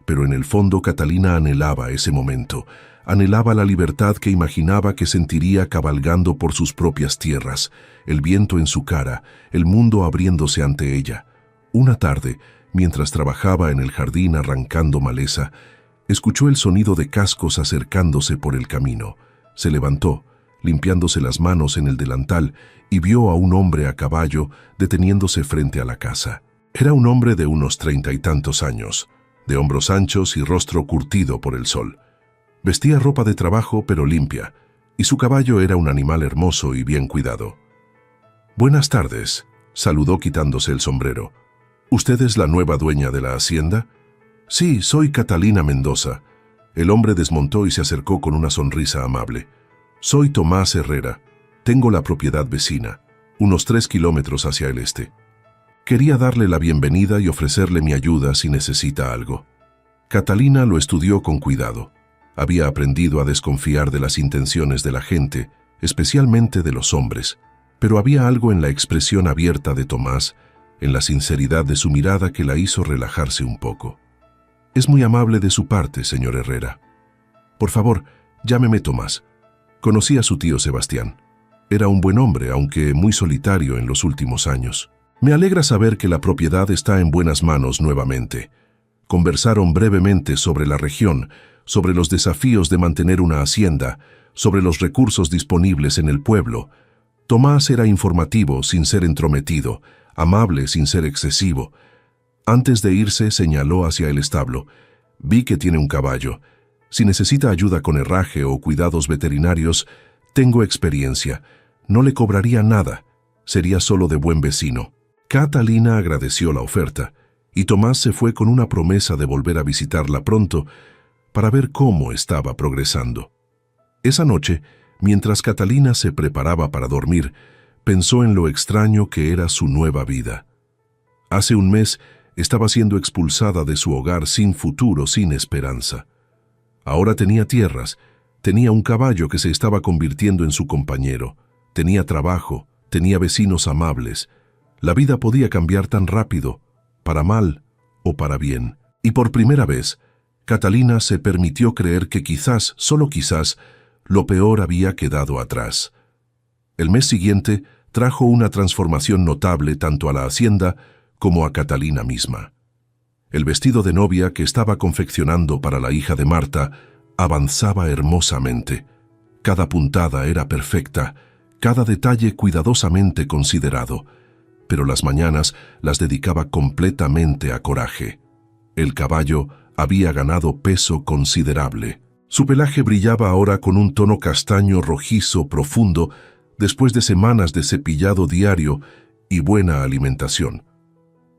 [SPEAKER 1] Pero en el fondo Catalina anhelaba ese momento, anhelaba la libertad que imaginaba que sentiría cabalgando por sus propias tierras, el viento en su cara, el mundo abriéndose ante ella. Una tarde, mientras trabajaba en el jardín arrancando maleza, escuchó el sonido de cascos acercándose por el camino. Se levantó, limpiándose las manos en el delantal, y vio a un hombre a caballo deteniéndose frente a la casa. Era un hombre de unos 30 y tantos años, de hombros anchos y rostro curtido por el sol. Vestía ropa de trabajo pero limpia, y su caballo era un animal hermoso y bien cuidado. «Buenas tardes», saludó quitándose el sombrero. «¿Usted es la nueva dueña de la hacienda?» «Sí, soy Catalina Mendoza». El hombre desmontó y se acercó con una sonrisa amable. «Soy Tomás Herrera. Tengo la propiedad vecina, unos 3 kilómetros hacia el este. Quería darle la bienvenida y ofrecerle mi ayuda si necesita algo». Catalina lo estudió con cuidado. Había aprendido a desconfiar de las intenciones de la gente, especialmente de los hombres, pero había algo en la expresión abierta de Tomás, en la sinceridad de su mirada que la hizo relajarse un poco. «Es muy amable de su parte, señor Herrera. Por favor, llámeme Tomás. Conocí a su tío Sebastián. Era un buen hombre, aunque muy solitario en los últimos años. Me alegra saber que la propiedad está en buenas manos nuevamente». Conversaron brevemente sobre la región, sobre los desafíos de mantener una hacienda, sobre los recursos disponibles en el pueblo. Tomás era informativo sin ser entrometido, amable sin ser excesivo. Antes de irse señaló hacia el establo. «Vi que tiene un caballo. Si necesita ayuda con herraje o cuidados veterinarios, tengo experiencia. No le cobraría nada. Sería solo de buen vecino». Catalina agradeció la oferta, y Tomás se fue con una promesa de volver a visitarla pronto para ver cómo estaba progresando. Esa noche, mientras Catalina se preparaba para dormir, pensó en lo extraño que era su nueva vida. Hace un mes estaba siendo expulsada de su hogar sin futuro, sin esperanza. Ahora tenía tierras, tenía un caballo que se estaba convirtiendo en su compañero, tenía trabajo, tenía vecinos amables. La vida podía cambiar tan rápido, para mal o para bien. Y por primera vez, Catalina se permitió creer que quizás, solo quizás, lo peor había quedado atrás. El mes siguiente trajo una transformación notable tanto a la hacienda como a Catalina misma. El vestido de novia que estaba confeccionando para la hija de Marta avanzaba hermosamente. Cada puntada era perfecta, cada detalle cuidadosamente considerado, pero las mañanas las dedicaba completamente a Coraje. El caballo había ganado peso considerable. Su pelaje brillaba ahora con un tono castaño rojizo profundo después de semanas de cepillado diario y buena alimentación.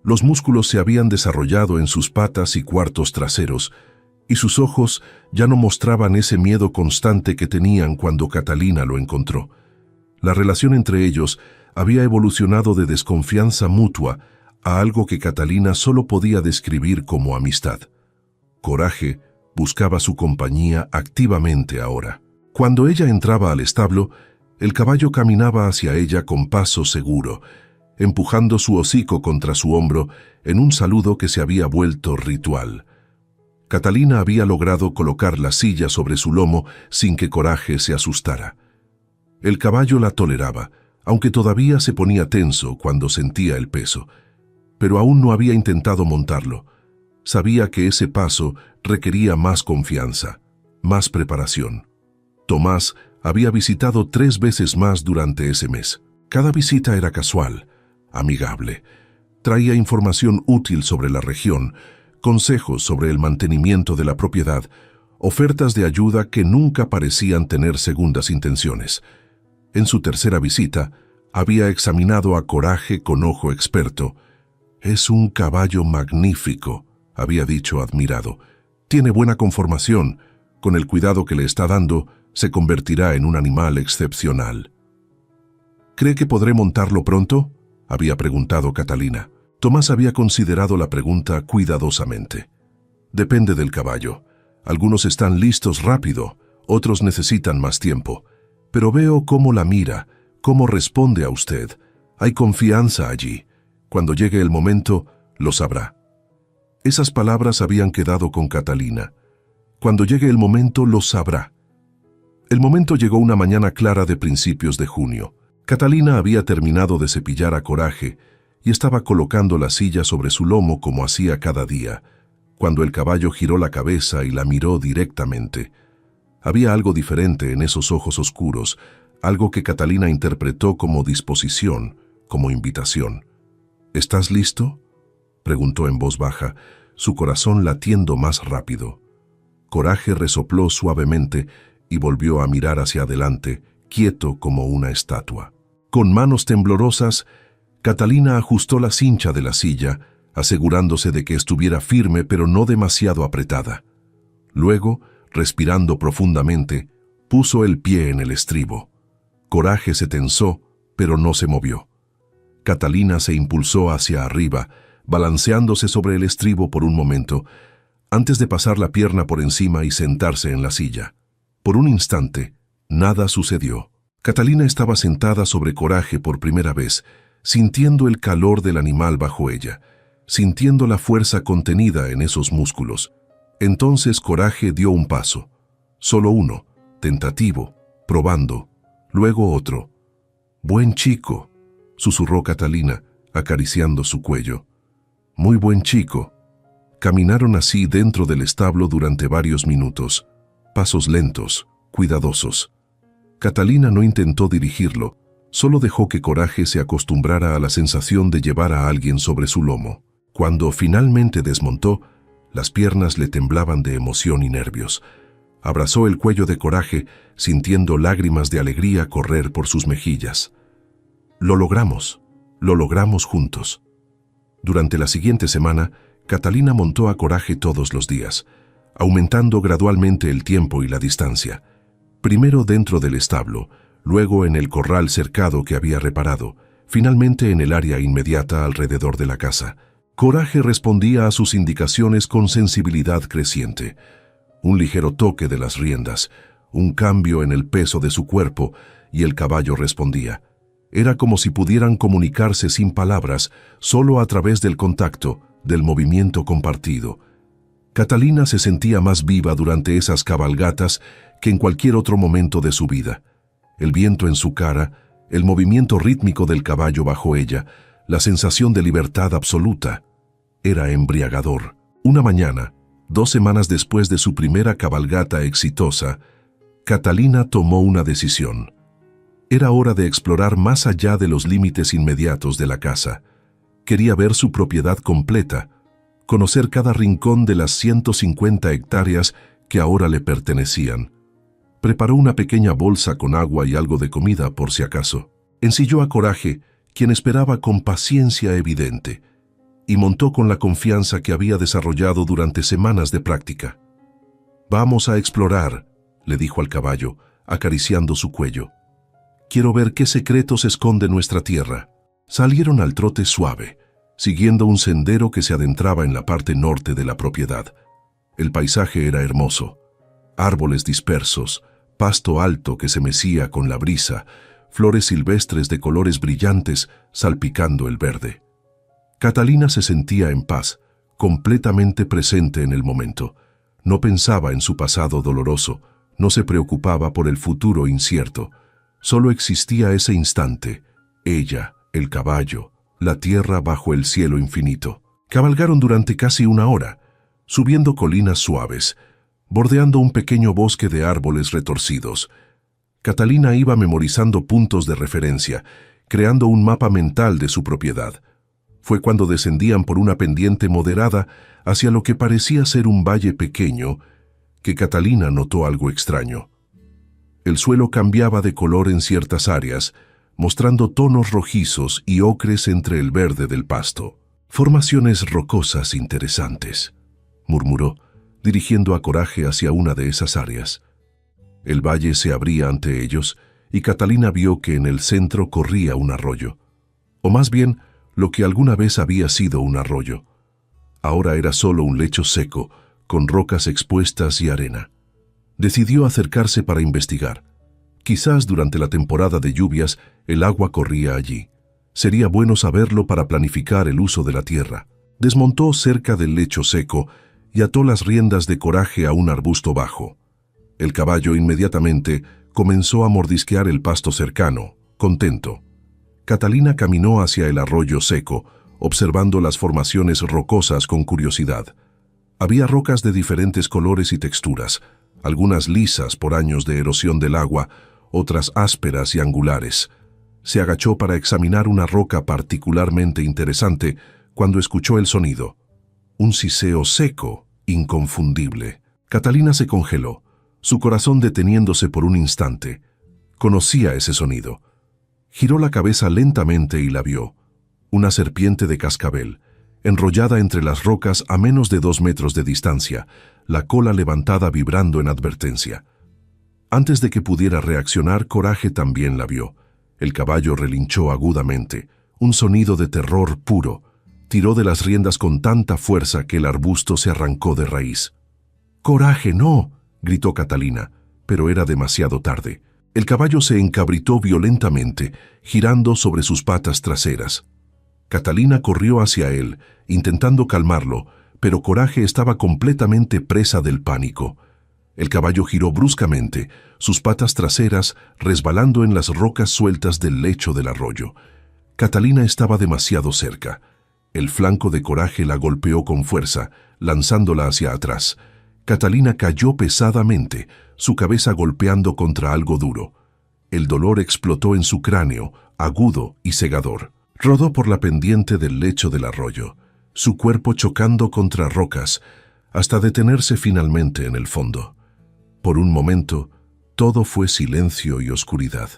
[SPEAKER 1] Los músculos se habían desarrollado en sus patas y cuartos traseros, y sus ojos ya no mostraban ese miedo constante que tenían cuando Catalina lo encontró. La relación entre ellos había evolucionado de desconfianza mutua a algo que Catalina solo podía describir como amistad. Coraje buscaba su compañía activamente ahora. Cuando ella entraba al establo, el caballo caminaba hacia ella con paso seguro, empujando su hocico contra su hombro en un saludo que se había vuelto ritual. Catalina había logrado colocar la silla sobre su lomo sin que Coraje se asustara. El caballo la toleraba, aunque todavía se ponía tenso cuando sentía el peso. Pero aún no había intentado montarlo. Sabía que ese paso requería más confianza, más preparación. Tomás había visitado 3 veces más durante ese mes. Cada visita era casual, amigable. Traía información útil sobre la región, consejos sobre el mantenimiento de la propiedad, ofertas de ayuda que nunca parecían tener segundas intenciones. En su tercera visita, había examinado a Coraje con ojo experto. «Es un caballo magnífico», había dicho admirado. «Tiene buena conformación. Con el cuidado que le está dando, se convertirá en un animal excepcional». «¿Cree que podré montarlo pronto?», había preguntado Catalina. Tomás había considerado la pregunta cuidadosamente. «Depende del caballo. Algunos están listos rápido, otros necesitan más tiempo. Pero veo cómo la mira, cómo responde a usted. Hay confianza allí. Cuando llegue el momento, lo sabrá». Esas palabras habían quedado con Catalina. Cuando llegue el momento, lo sabrá. El momento llegó una mañana clara de principios de junio. Catalina había terminado de cepillar a Coraje y estaba colocando la silla sobre su lomo como hacía cada día, cuando el caballo giró la cabeza y la miró directamente. Había algo diferente en esos ojos oscuros, algo que Catalina interpretó como disposición, como invitación. ¿Estás listo?, preguntó en voz baja, su corazón latiendo más rápido. Coraje resopló suavemente y volvió a mirar hacia adelante, quieto como una estatua. Con manos temblorosas, Catalina ajustó la cincha de la silla, asegurándose de que estuviera firme pero no demasiado apretada. Luego, respirando profundamente, puso el pie en el estribo. Coraje se tensó, pero no se movió. Catalina se impulsó hacia arriba, balanceándose sobre el estribo por un momento, antes de pasar la pierna por encima y sentarse en la silla. Por un instante, nada sucedió. Catalina estaba sentada sobre Coraje por primera vez, sintiendo el calor del animal bajo ella, sintiendo la fuerza contenida en esos músculos. Entonces Coraje dio un paso, solo uno, tentativo, probando, luego otro. «Buen chico», susurró Catalina, acariciando su cuello. «Muy buen chico». Caminaron así dentro del establo durante varios minutos, pasos lentos, cuidadosos. Catalina no intentó dirigirlo, solo dejó que Coraje se acostumbrara a la sensación de llevar a alguien sobre su lomo. Cuando finalmente desmontó, las piernas le temblaban de emoción y nervios. Abrazó el cuello de Coraje, sintiendo lágrimas de alegría correr por sus mejillas. Lo logramos juntos. Durante la siguiente semana, Catalina montó a Coraje todos los días, aumentando gradualmente el tiempo y la distancia. Primero dentro del establo, luego en el corral cercado que había reparado, finalmente en el área inmediata alrededor de la casa. Coraje respondía a sus indicaciones con sensibilidad creciente. Un ligero toque de las riendas, un cambio en el peso de su cuerpo, y el caballo respondía. Era como si pudieran comunicarse sin palabras, solo a través del contacto, del movimiento compartido. Catalina se sentía más viva durante esas cabalgatas que en cualquier otro momento de su vida. El viento en su cara, el movimiento rítmico del caballo bajo ella, la sensación de libertad absoluta. Era embriagador. Una mañana, 2 semanas después de su primera cabalgata exitosa, Catalina tomó una decisión. Era hora de explorar más allá de los límites inmediatos de la casa. Quería ver su propiedad completa, conocer cada rincón de las 150 hectáreas que ahora le pertenecían. Preparó una pequeña bolsa con agua y algo de comida por si acaso. Ensilló a Coraje, quien esperaba con paciencia evidente, y montó con la confianza que había desarrollado durante semanas de práctica. «Vamos a explorar», le dijo al caballo, acariciando su cuello. «Quiero ver qué secretos esconde nuestra tierra». Salieron al trote suave, siguiendo un sendero que se adentraba en la parte norte de la propiedad. El paisaje era hermoso. Árboles dispersos, pasto alto que se mecía con la brisa, flores silvestres de colores brillantes salpicando el verde. Catalina se sentía en paz, completamente presente en el momento. No pensaba en su pasado doloroso, no se preocupaba por el futuro incierto. Solo existía ese instante, ella, el caballo, la tierra bajo el cielo infinito. Cabalgaron durante casi 1 hora, subiendo colinas suaves, bordeando un pequeño bosque de árboles retorcidos. Catalina iba memorizando puntos de referencia, creando un mapa mental de su propiedad. Fue cuando descendían por una pendiente moderada hacia lo que parecía ser un valle pequeño, que Catalina notó algo extraño. El suelo cambiaba de color en ciertas áreas, mostrando tonos rojizos y ocres entre el verde del pasto. «Formaciones rocosas interesantes», murmuró, dirigiendo a Coraje hacia una de esas áreas. El valle se abría ante ellos y Catalina vio que en el centro corría un arroyo, o más bien lo que alguna vez había sido un arroyo. Ahora era solo un lecho seco, con rocas expuestas y arena. Decidió acercarse para investigar. Quizás durante la temporada de lluvias el agua corría allí. Sería bueno saberlo para planificar el uso de la tierra. Desmontó cerca del lecho seco y ató las riendas de Coraje a un arbusto bajo. El caballo inmediatamente comenzó a mordisquear el pasto cercano, contento. Catalina caminó hacia el arroyo seco, observando las formaciones rocosas con curiosidad. Había rocas de diferentes colores y texturas, algunas lisas por años de erosión del agua, otras ásperas y angulares. Se agachó para examinar una roca particularmente interesante cuando escuchó el sonido. Un siseo seco, inconfundible. Catalina se congeló, su corazón deteniéndose por un instante. Conocía ese sonido. Giró la cabeza lentamente y la vio. Una serpiente de cascabel, enrollada entre las rocas a menos de 2 metros de distancia, la cola levantada vibrando en advertencia. Antes de que pudiera reaccionar, Coraje también la vio. El caballo relinchó agudamente, un sonido de terror puro. Tiró de las riendas con tanta fuerza que el arbusto se arrancó de raíz. «¡Coraje, no!», gritó Catalina, pero era demasiado tarde. El caballo se encabritó violentamente, girando sobre sus patas traseras. Catalina corrió hacia él, intentando calmarlo, pero Coraje estaba completamente presa del pánico. El caballo giró bruscamente, sus patas traseras resbalando en las rocas sueltas del lecho del arroyo. Catalina estaba demasiado cerca. El flanco de Coraje la golpeó con fuerza, lanzándola hacia atrás. Catalina cayó pesadamente, su cabeza golpeando contra algo duro. El dolor explotó en su cráneo, agudo y cegador. Rodó por la pendiente del lecho del arroyo, su cuerpo chocando contra rocas, hasta detenerse finalmente en el fondo. Por un momento, todo fue silencio y oscuridad.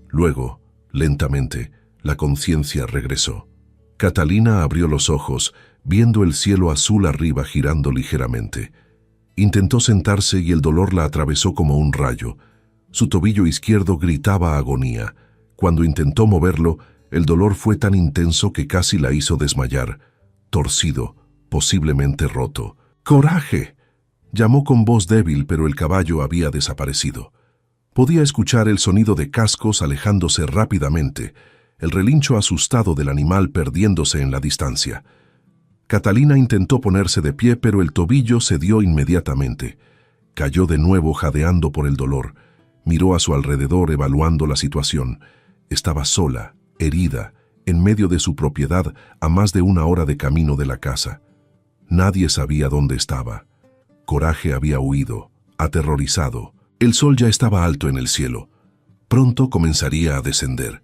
[SPEAKER 1] Luego, lentamente, la conciencia regresó. Catalina abrió los ojos, viendo el cielo azul arriba girando ligeramente. Intentó sentarse y el dolor la atravesó como un rayo. Su tobillo izquierdo gritaba agonía. Cuando intentó moverlo, el dolor fue tan intenso que casi la hizo desmayar, torcido, posiblemente roto. «¡Coraje!», llamó con voz débil, pero el caballo había desaparecido. Podía escuchar el sonido de cascos alejándose rápidamente, el relincho asustado del animal perdiéndose en la distancia. Catalina intentó ponerse de pie, pero el tobillo cedió inmediatamente. Cayó de nuevo jadeando por el dolor. Miró a su alrededor evaluando la situación. Estaba sola, herida, en medio de su propiedad a más de 1 hora de camino de la casa. Nadie sabía dónde estaba. Coraje había huido, aterrorizado. El sol ya estaba alto en el cielo. Pronto comenzaría a descender.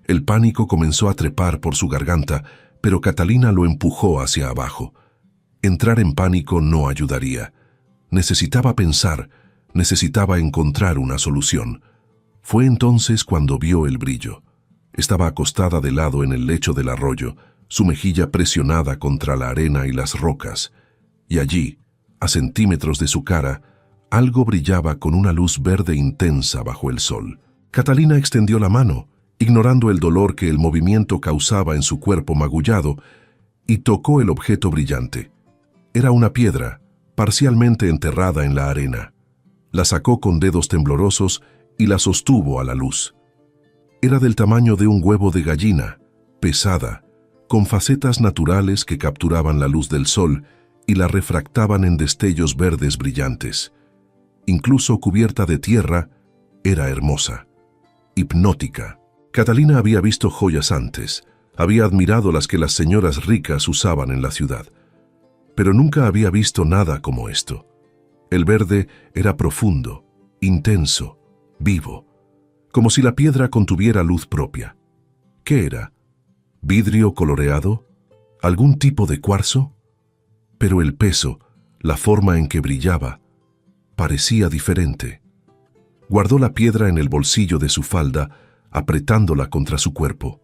[SPEAKER 1] El pánico comenzó a trepar por su garganta, pero Catalina lo empujó hacia abajo. Entrar en pánico no ayudaría. Necesitaba pensar, necesitaba encontrar una solución. Fue entonces cuando vio el brillo. Estaba acostada de lado en el lecho del arroyo, su mejilla presionada contra la arena y las rocas. Y allí, a centímetros de su cara, algo brillaba con una luz verde intensa bajo el sol. Catalina extendió la mano, ignorando el dolor que el movimiento causaba en su cuerpo magullado, y tocó el objeto brillante. Era una piedra, parcialmente enterrada en la arena. La sacó con dedos temblorosos y la sostuvo a la luz. Era del tamaño de un huevo de gallina, pesada, con facetas naturales que capturaban la luz del sol y la refractaban en destellos verdes brillantes. Incluso cubierta de tierra, era hermosa, hipnótica. Catalina había visto joyas antes, había admirado las que las señoras ricas usaban en la ciudad, pero nunca había visto nada como esto. El verde era profundo, intenso, vivo, como si la piedra contuviera luz propia. ¿Qué era? ¿Vidrio coloreado? ¿Algún tipo de cuarzo? Pero el peso, la forma en que brillaba, parecía diferente. Guardó la piedra en el bolsillo de su falda, apretándola contra su cuerpo.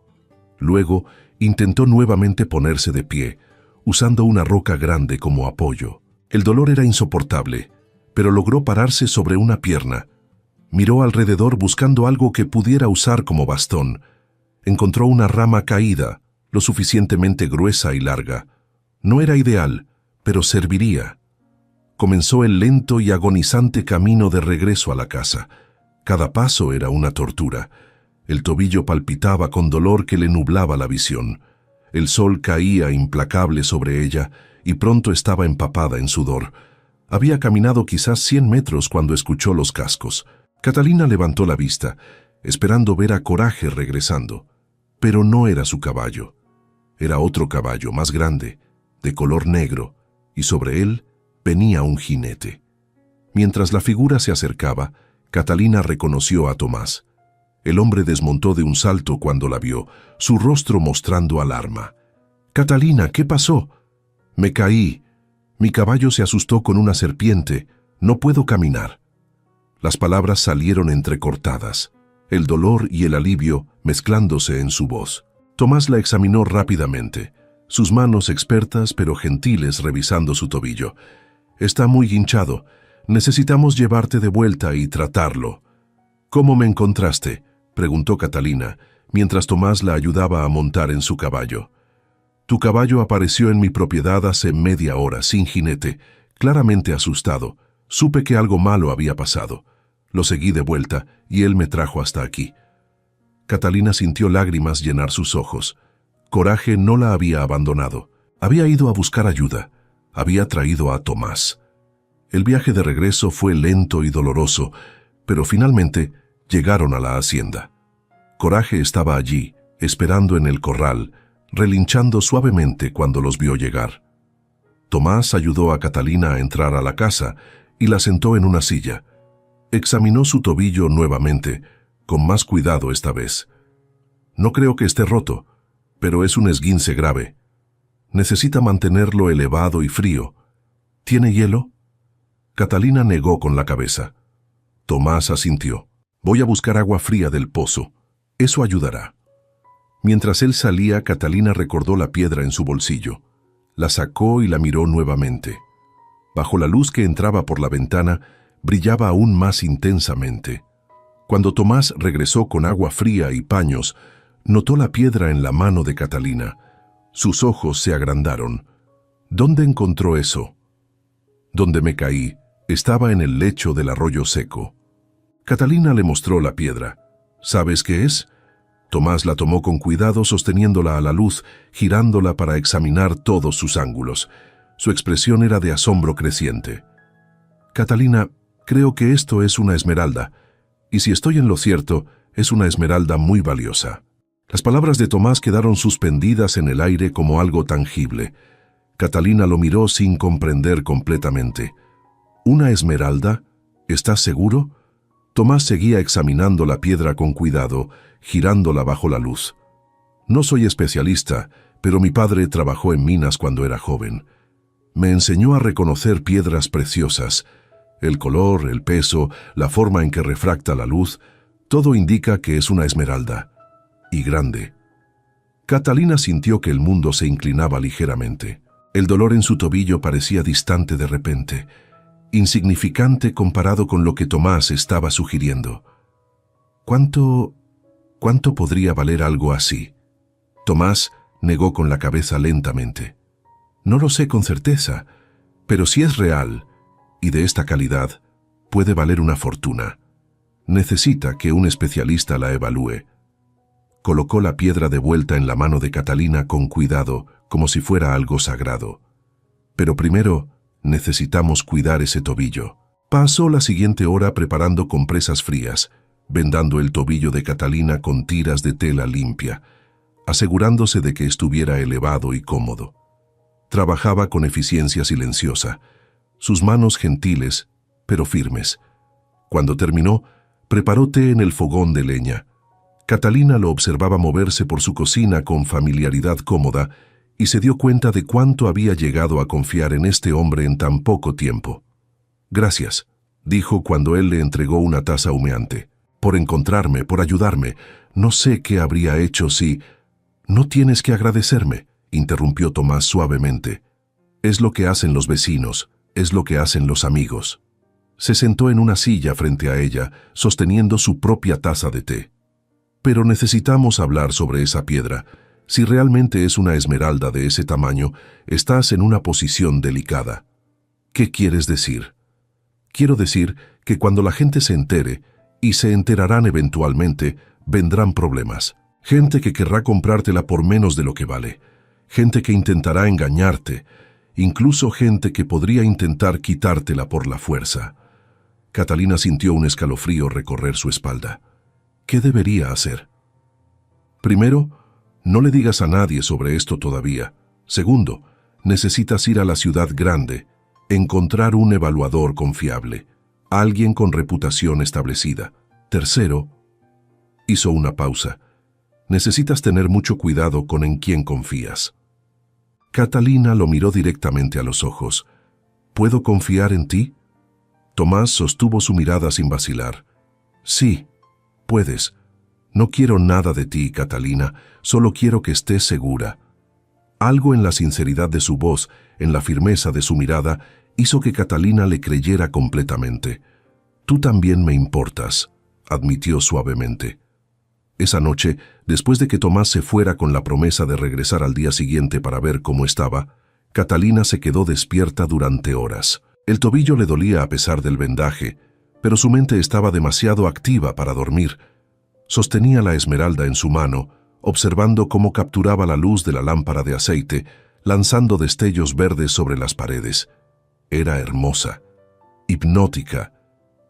[SPEAKER 1] Luego intentó nuevamente ponerse de pie, usando una roca grande como apoyo. El dolor era insoportable, pero logró pararse sobre una pierna. Miró alrededor buscando algo que pudiera usar como bastón. Encontró una rama caída, lo suficientemente gruesa y larga. No era ideal, pero serviría. Comenzó el lento y agonizante camino de regreso a la casa. Cada paso era una tortura. El tobillo palpitaba con dolor que le nublaba la visión. El sol caía implacable sobre ella y pronto estaba empapada en sudor. Había caminado quizás 100 metros cuando escuchó los cascos. Catalina levantó la vista, esperando ver a Coraje regresando. Pero no era su caballo. Era otro caballo más grande, de color negro, y sobre él venía un jinete. Mientras la figura se acercaba, Catalina reconoció a Tomás. El hombre desmontó de un salto cuando la vio, su rostro mostrando alarma. «Catalina, ¿qué pasó?» «Me caí. Mi caballo se asustó con una serpiente. No puedo caminar». Las palabras salieron entrecortadas, el dolor y el alivio mezclándose en su voz. Tomás la examinó rápidamente, sus manos expertas pero gentiles revisando su tobillo. «Está muy hinchado. Necesitamos llevarte de vuelta y tratarlo». «¿Cómo me encontraste?», preguntó Catalina, mientras Tomás la ayudaba a montar en su caballo. «Tu caballo apareció en mi propiedad hace media hora, sin jinete, claramente asustado. Supe que algo malo había pasado. Lo seguí de vuelta y él me trajo hasta aquí». Catalina sintió lágrimas llenar sus ojos. Coraje no la había abandonado. Había ido a buscar ayuda. Había traído a Tomás. El viaje de regreso fue lento y doloroso, pero finalmente llegaron a la hacienda. Coraje estaba allí, esperando en el corral, relinchando suavemente cuando los vio llegar. Tomás ayudó a Catalina a entrar a la casa y la sentó en una silla. Examinó su tobillo nuevamente, con más cuidado esta vez. «No creo que esté roto, pero es un esguince grave. Necesita mantenerlo elevado y frío. ¿Tiene hielo?». Catalina negó con la cabeza. Tomás asintió. «Voy a buscar agua fría del pozo. Eso ayudará». Mientras él salía, Catalina recordó la piedra en su bolsillo. La sacó y la miró nuevamente. Bajo la luz que entraba por la ventana, brillaba aún más intensamente. Cuando Tomás regresó con agua fría y paños, notó la piedra en la mano de Catalina. Sus ojos se agrandaron. «¿Dónde encontró eso?». «Donde me caí. Estaba en el lecho del arroyo seco». Catalina le mostró la piedra. «¿Sabes qué es?». Tomás la tomó con cuidado sosteniéndola a la luz, girándola para examinar todos sus ángulos. Su expresión era de asombro creciente. «Catalina, creo que esto es una esmeralda, y si estoy en lo cierto, es una esmeralda muy valiosa». Las palabras de Tomás quedaron suspendidas en el aire como algo tangible. Catalina lo miró sin comprender completamente. «¿Una esmeralda? ¿Estás seguro?». Tomás seguía examinando la piedra con cuidado, girándola bajo la luz. «No soy especialista, pero mi padre trabajó en minas cuando era joven. Me enseñó a reconocer piedras preciosas. El color, el peso, la forma en que refracta la luz, todo indica que es una esmeralda. Y grande». Catalina sintió que el mundo se inclinaba ligeramente. El dolor en su tobillo parecía distante de repente, insignificante comparado con lo que Tomás estaba sugiriendo. ¿Cuánto podría valer algo así? Tomás negó con la cabeza lentamente. «No lo sé con certeza, pero si es real, y de esta calidad, puede valer una fortuna. Necesita que un especialista la evalúe». Colocó la piedra de vuelta en la mano de Catalina con cuidado, como si fuera algo sagrado. «Pero primero, necesitamos cuidar ese tobillo». Pasó la siguiente hora preparando compresas frías, vendando el tobillo de Catalina con tiras de tela limpia, asegurándose de que estuviera elevado y cómodo. Trabajaba con eficiencia silenciosa, sus manos gentiles, pero firmes. Cuando terminó, preparó té en el fogón de leña. Catalina lo observaba moverse por su cocina con familiaridad cómoda y se dio cuenta de cuánto había llegado a confiar en este hombre en tan poco tiempo. «Gracias», dijo cuando él le entregó una taza humeante. «Por encontrarme, por ayudarme. No sé qué habría hecho si...». «No tienes que agradecerme», interrumpió Tomás suavemente. «Es lo que hacen los vecinos, es lo que hacen los amigos». Se sentó en una silla frente a ella, sosteniendo su propia taza de té. «Pero necesitamos hablar sobre esa piedra. Si realmente es una esmeralda de ese tamaño, estás en una posición delicada». «¿Qué quieres decir?». «Quiero decir que cuando la gente se entere, y se enterarán eventualmente, vendrán problemas. Gente que querrá comprártela por menos de lo que vale. gente que intentará engañarte, incluso gente que podría intentar quitártela por la fuerza. Catalina sintió un escalofrío recorrer su espalda. ¿Qué debería hacer? Primero, no le digas a nadie sobre esto todavía. Segundo, necesitas ir a la ciudad grande, encontrar un evaluador confiable, alguien con reputación establecida. Tercero, hizo una pausa. Necesitas tener mucho cuidado con en quién confías. Catalina lo miró directamente a los ojos. ¿Puedo confiar en ti? Tomás sostuvo su mirada sin vacilar. Sí, puedes. No quiero nada de ti, Catalina, solo quiero que estés segura. Algo en la sinceridad de su voz, en la firmeza de su mirada, hizo que Catalina le creyera completamente. Tú también me importas, admitió suavemente. Esa noche, después de que Tomás se fuera con la promesa de regresar al día siguiente para ver cómo estaba, Catalina se quedó despierta durante horas. El tobillo le dolía a pesar del vendaje, pero su mente estaba demasiado activa para dormir. Sostenía la esmeralda en su mano, observando cómo capturaba la luz de la lámpara de aceite, lanzando destellos verdes sobre las paredes. Era hermosa, hipnótica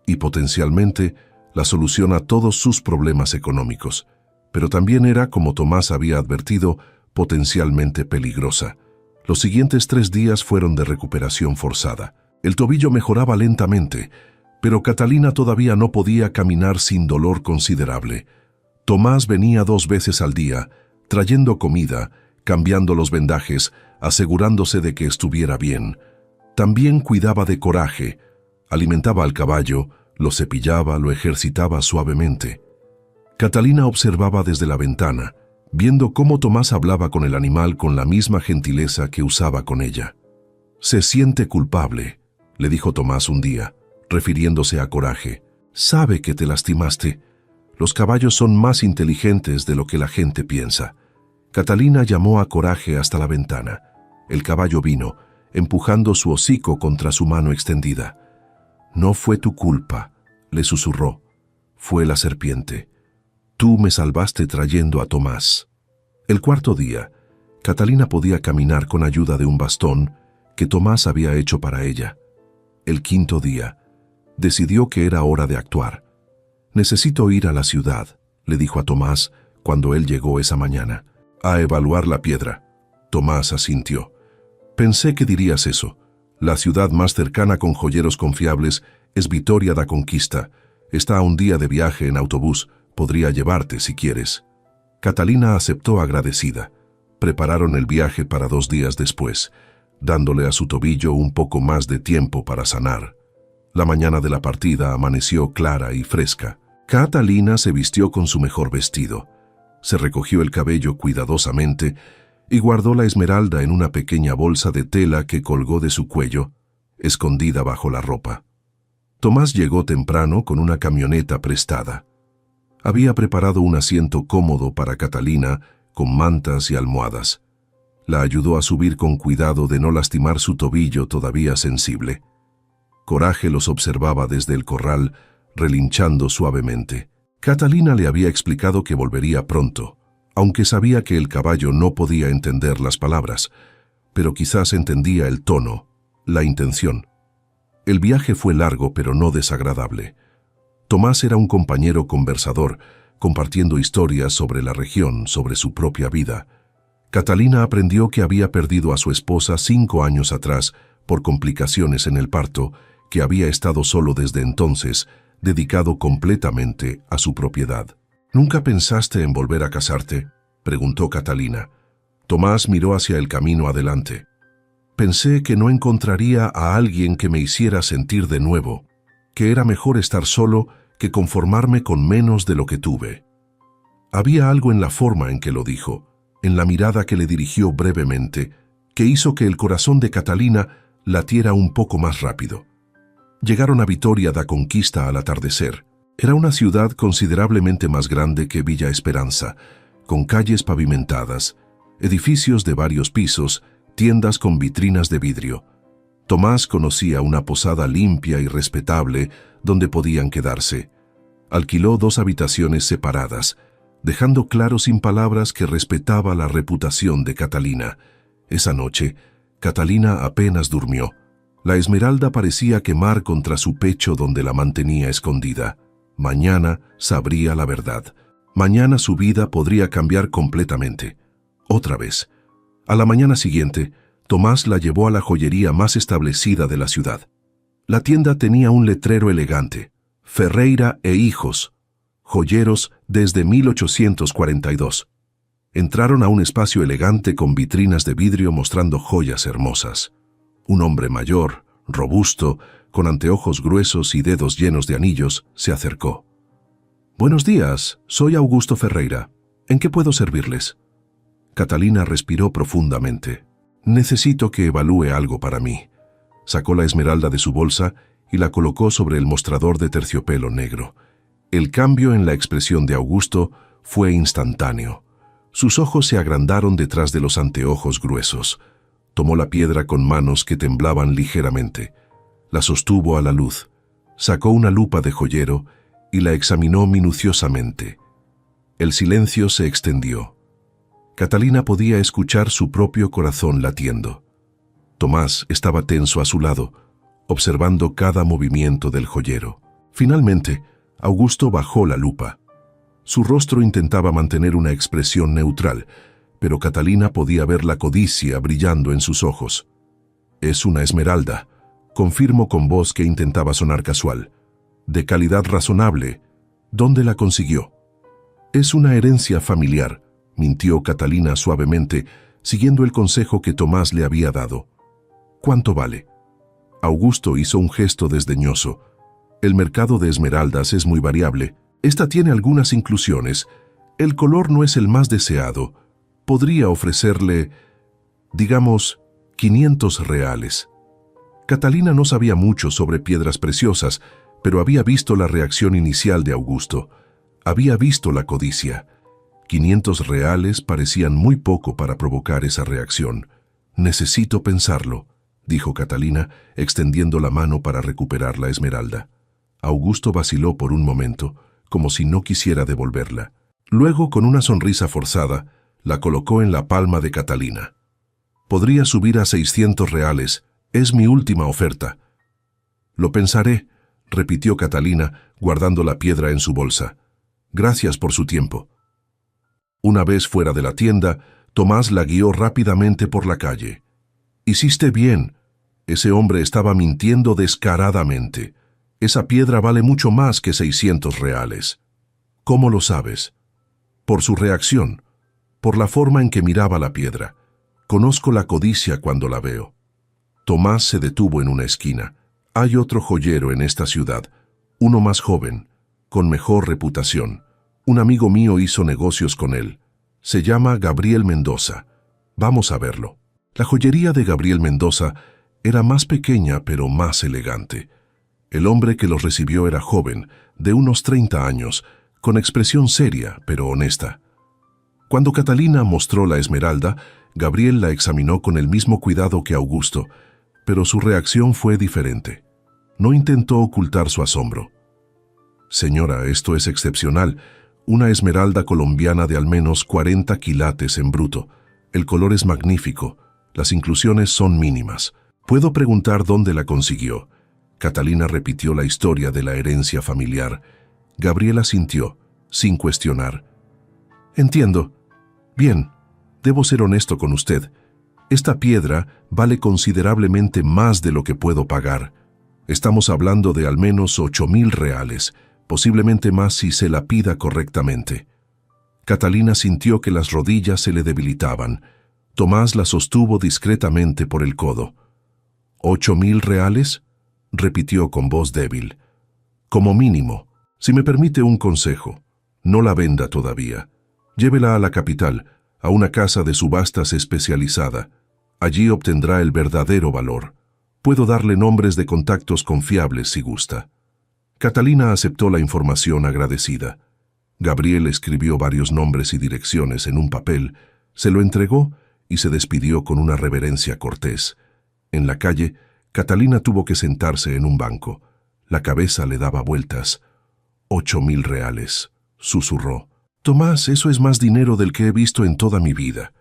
[SPEAKER 1] y potencialmente la solución a todos sus problemas económicos, pero también era, como Tomás había advertido, potencialmente peligrosa. Los siguientes 3 días fueron de recuperación forzada. El tobillo mejoraba lentamente, pero Catalina todavía no podía caminar sin dolor considerable. Tomás venía 2 veces al día, trayendo comida, cambiando los vendajes, asegurándose de que estuviera bien. También cuidaba de Coraje, alimentaba al caballo, lo cepillaba, lo ejercitaba suavemente. Catalina observaba desde la ventana, viendo cómo Tomás hablaba con el animal con la misma gentileza que usaba con ella. «Se siente culpable», le dijo Tomás un día, refiriéndose a Coraje. «Sabe que te lastimaste. Los caballos son más inteligentes de lo que la gente piensa». Catalina llamó a Coraje hasta la ventana. El caballo vino, empujando su hocico contra su mano extendida. «No fue tu culpa», le susurró. «Fue la serpiente. Tú me salvaste trayendo a Tomás». El 4.º día, Catalina podía caminar con ayuda de un bastón que Tomás había hecho para ella. El 5.º día, decidió que era hora de actuar. «Necesito ir a la ciudad», le dijo a Tomás cuando él llegó esa mañana, «a evaluar la piedra». Tomás asintió. «Pensé que dirías eso. La ciudad más cercana con joyeros confiables es Vitoria da Conquista. Está a un día de viaje en autobús. Podría llevarte si quieres». Catalina aceptó agradecida. Prepararon el viaje para 2 días después, dándole a su tobillo un poco más de tiempo para sanar. La mañana de la partida amaneció clara y fresca. Catalina se vistió con su mejor vestido. Se recogió el cabello cuidadosamente y guardó la esmeralda en una pequeña bolsa de tela que colgó de su cuello, escondida bajo la ropa. Tomás llegó temprano con una camioneta prestada. Había preparado un asiento cómodo para Catalina con mantas y almohadas. La ayudó a subir con cuidado de no lastimar su tobillo todavía sensible. Coraje los observaba desde el corral, relinchando suavemente. Catalina le había explicado que volvería pronto, aunque sabía que el caballo no podía entender las palabras, pero quizás entendía el tono, la intención. El viaje fue largo pero no desagradable. Tomás era un compañero conversador, compartiendo historias sobre la región, sobre su propia vida. Catalina aprendió que había perdido a su esposa 5 años atrás por complicaciones en el parto, que había estado solo desde entonces, dedicado completamente a su propiedad. «¿Nunca pensaste en volver a casarte?», preguntó Catalina. Tomás miró hacia el camino adelante. «Pensé que no encontraría a alguien que me hiciera sentir de nuevo, que era mejor estar solo que conformarme con menos de lo que tuve». Había algo en la forma en que lo dijo, en la mirada que le dirigió brevemente, que hizo que el corazón de Catalina latiera un poco más rápido. Llegaron a Vitoria da Conquista al atardecer. Era una ciudad considerablemente más grande que Villa Esperanza, con calles pavimentadas, edificios de varios pisos, tiendas con vitrinas de vidrio. Tomás conocía una posada limpia y respetable donde podían quedarse. Alquiló 2 habitaciones separadas, dejando claro sin palabras que respetaba la reputación de Catalina. Esa noche, Catalina apenas durmió. La esmeralda parecía quemar contra su pecho donde la mantenía escondida. Mañana sabría la verdad. Mañana su vida podría cambiar completamente. Otra vez. A la mañana siguiente, Tomás la llevó a la joyería más establecida de la ciudad. La tienda tenía un letrero elegante: Ferreira e Hijos, joyeros desde 1842. Entraron a un espacio elegante con vitrinas de vidrio mostrando joyas hermosas. Un hombre mayor, robusto, con anteojos gruesos y dedos llenos de anillos, se acercó. «Buenos días, soy Augusto Ferreira. ¿En qué puedo servirles?» Catalina respiró profundamente. «Necesito que evalúe algo para mí». Sacó la esmeralda de su bolsa y la colocó sobre el mostrador de terciopelo negro. El cambio en la expresión de Augusto fue instantáneo. Sus ojos se agrandaron detrás de los anteojos gruesos. Tomó la piedra con manos que temblaban ligeramente. La sostuvo a la luz. Sacó una lupa de joyero y la examinó minuciosamente. El silencio se extendió. Catalina podía escuchar su propio corazón latiendo. Tomás estaba tenso a su lado, observando cada movimiento del joyero. Finalmente, Augusto bajó la lupa. Su rostro intentaba mantener una expresión neutral, pero Catalina podía ver la codicia brillando en sus ojos. «Es una esmeralda», confirmó con voz que intentaba sonar casual. «De calidad razonable. ¿Dónde la consiguió?» «Es una herencia familiar», mintió Catalina suavemente, siguiendo el consejo que Tomás le había dado. «¿Cuánto vale?» Augusto hizo un gesto desdeñoso. «El mercado de esmeraldas es muy variable. Esta tiene algunas inclusiones. El color no es el más deseado. Podría ofrecerle, digamos, 500 reales». Catalina no sabía mucho sobre piedras preciosas, pero había visto la reacción inicial de Augusto. Había visto la codicia. 500 reales parecían muy poco para provocar esa reacción. «Necesito pensarlo», dijo Catalina, extendiendo la mano para recuperar la esmeralda. Augusto vaciló por un momento, como si no quisiera devolverla. Luego, con una sonrisa forzada, la colocó en la palma de Catalina. «Podría subir a 600 reales. Es mi última oferta». «Lo pensaré», repitió Catalina, guardando la piedra en su bolsa. «Gracias por su tiempo». Una vez fuera de la tienda, Tomás la guió rápidamente por la calle. «Hiciste bien. Ese hombre estaba mintiendo descaradamente. Esa piedra vale mucho más que 600 reales. ¿Cómo lo sabes?» «Por su reacción, por la forma en que miraba la piedra. Conozco la codicia cuando la veo». Tomás se detuvo en una esquina. «Hay otro joyero en esta ciudad, uno más joven, con mejor reputación. Un amigo mío hizo negocios con él. Se llama Gabriel Mendoza. Vamos a verlo». La joyería de Gabriel Mendoza era más pequeña pero más elegante. El hombre que los recibió era joven, de unos 30 años, con expresión seria pero honesta. Cuando Catalina mostró la esmeralda, Gabriel la examinó con el mismo cuidado que Augusto, pero su reacción fue diferente. No intentó ocultar su asombro. «Señora, esto es excepcional. Una esmeralda colombiana de al menos 40 quilates en bruto. El color es magnífico. Las inclusiones son mínimas. ¿Puedo preguntar dónde la consiguió?» Catalina repitió la historia de la herencia familiar. Gabriel asintió, sin cuestionar. «Entiendo. Bien, debo ser honesto con usted. Esta piedra vale considerablemente más de lo que puedo pagar. Estamos hablando de al menos 8.000 reales, posiblemente más si se la pida correctamente». Catalina sintió que las rodillas se le debilitaban. Tomás la sostuvo discretamente por el codo. «¿8.000 reales?» repitió con voz débil. «Como mínimo. Si me permite un consejo, no la venda todavía. Llévela a la capital, a una casa de subastas especializada. Allí obtendrá el verdadero valor. Puedo darle nombres de contactos confiables si gusta». Catalina aceptó la información agradecida. Gabriel escribió varios nombres y direcciones en un papel, se lo entregó y se despidió con una reverencia cortés. En la calle, Catalina tuvo que sentarse en un banco. La cabeza le daba vueltas. 8.000 reales, susurró. Tomás, eso es más dinero del que he visto en toda mi vida.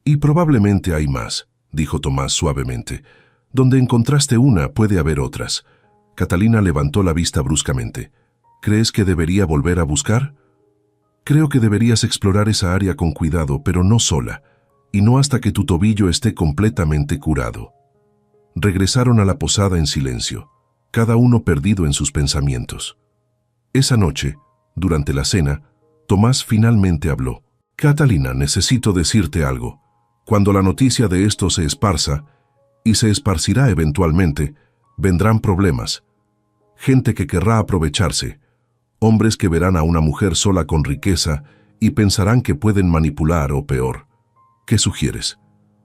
[SPEAKER 1] Y probablemente hay más, dijo Tomás suavemente. Donde encontraste una, puede haber otras. Catalina levantó la vista bruscamente. ¿Crees que debería volver a buscar? Creo que deberías explorar esa área con cuidado, pero no sola, y no hasta que tu tobillo esté completamente curado. Regresaron a la posada en silencio, cada uno perdido en sus pensamientos. Esa noche, durante la cena, Tomás finalmente habló. Catalina, necesito decirte algo. Cuando la noticia de esto se esparza, y se esparcirá eventualmente, vendrán problemas. Gente que querrá aprovecharse, hombres que verán a una mujer sola con riqueza y pensarán que pueden manipular o peor. ¿Qué sugieres?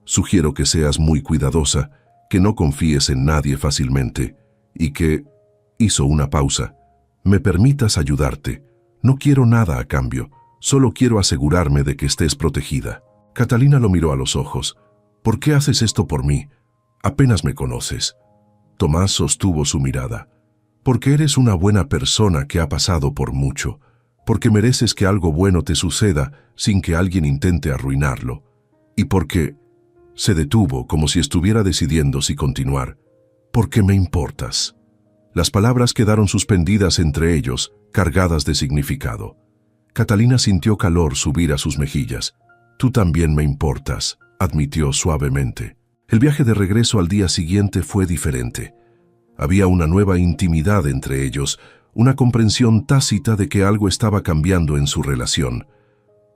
[SPEAKER 1] Sugiero que seas muy cuidadosa, que no confíes en nadie fácilmente y que, hizo una pausa, me permitas ayudarte. No quiero nada a cambio, solo quiero asegurarme de que estés protegida. Catalina lo miró a los ojos. ¿Por qué haces esto por mí? Apenas me conoces. Tomás sostuvo su mirada. Porque eres una buena persona que ha pasado por mucho, porque mereces que algo bueno te suceda sin que alguien intente arruinarlo, y porque... Se detuvo como si estuviera decidiendo si continuar. Porque me importas. Las palabras quedaron suspendidas entre ellos, cargadas de significado. Catalina sintió calor subir a sus mejillas. Tú también me importas, admitió suavemente. El viaje de regreso al día siguiente fue diferente. Había una nueva intimidad entre ellos, una comprensión tácita de que algo estaba cambiando en su relación.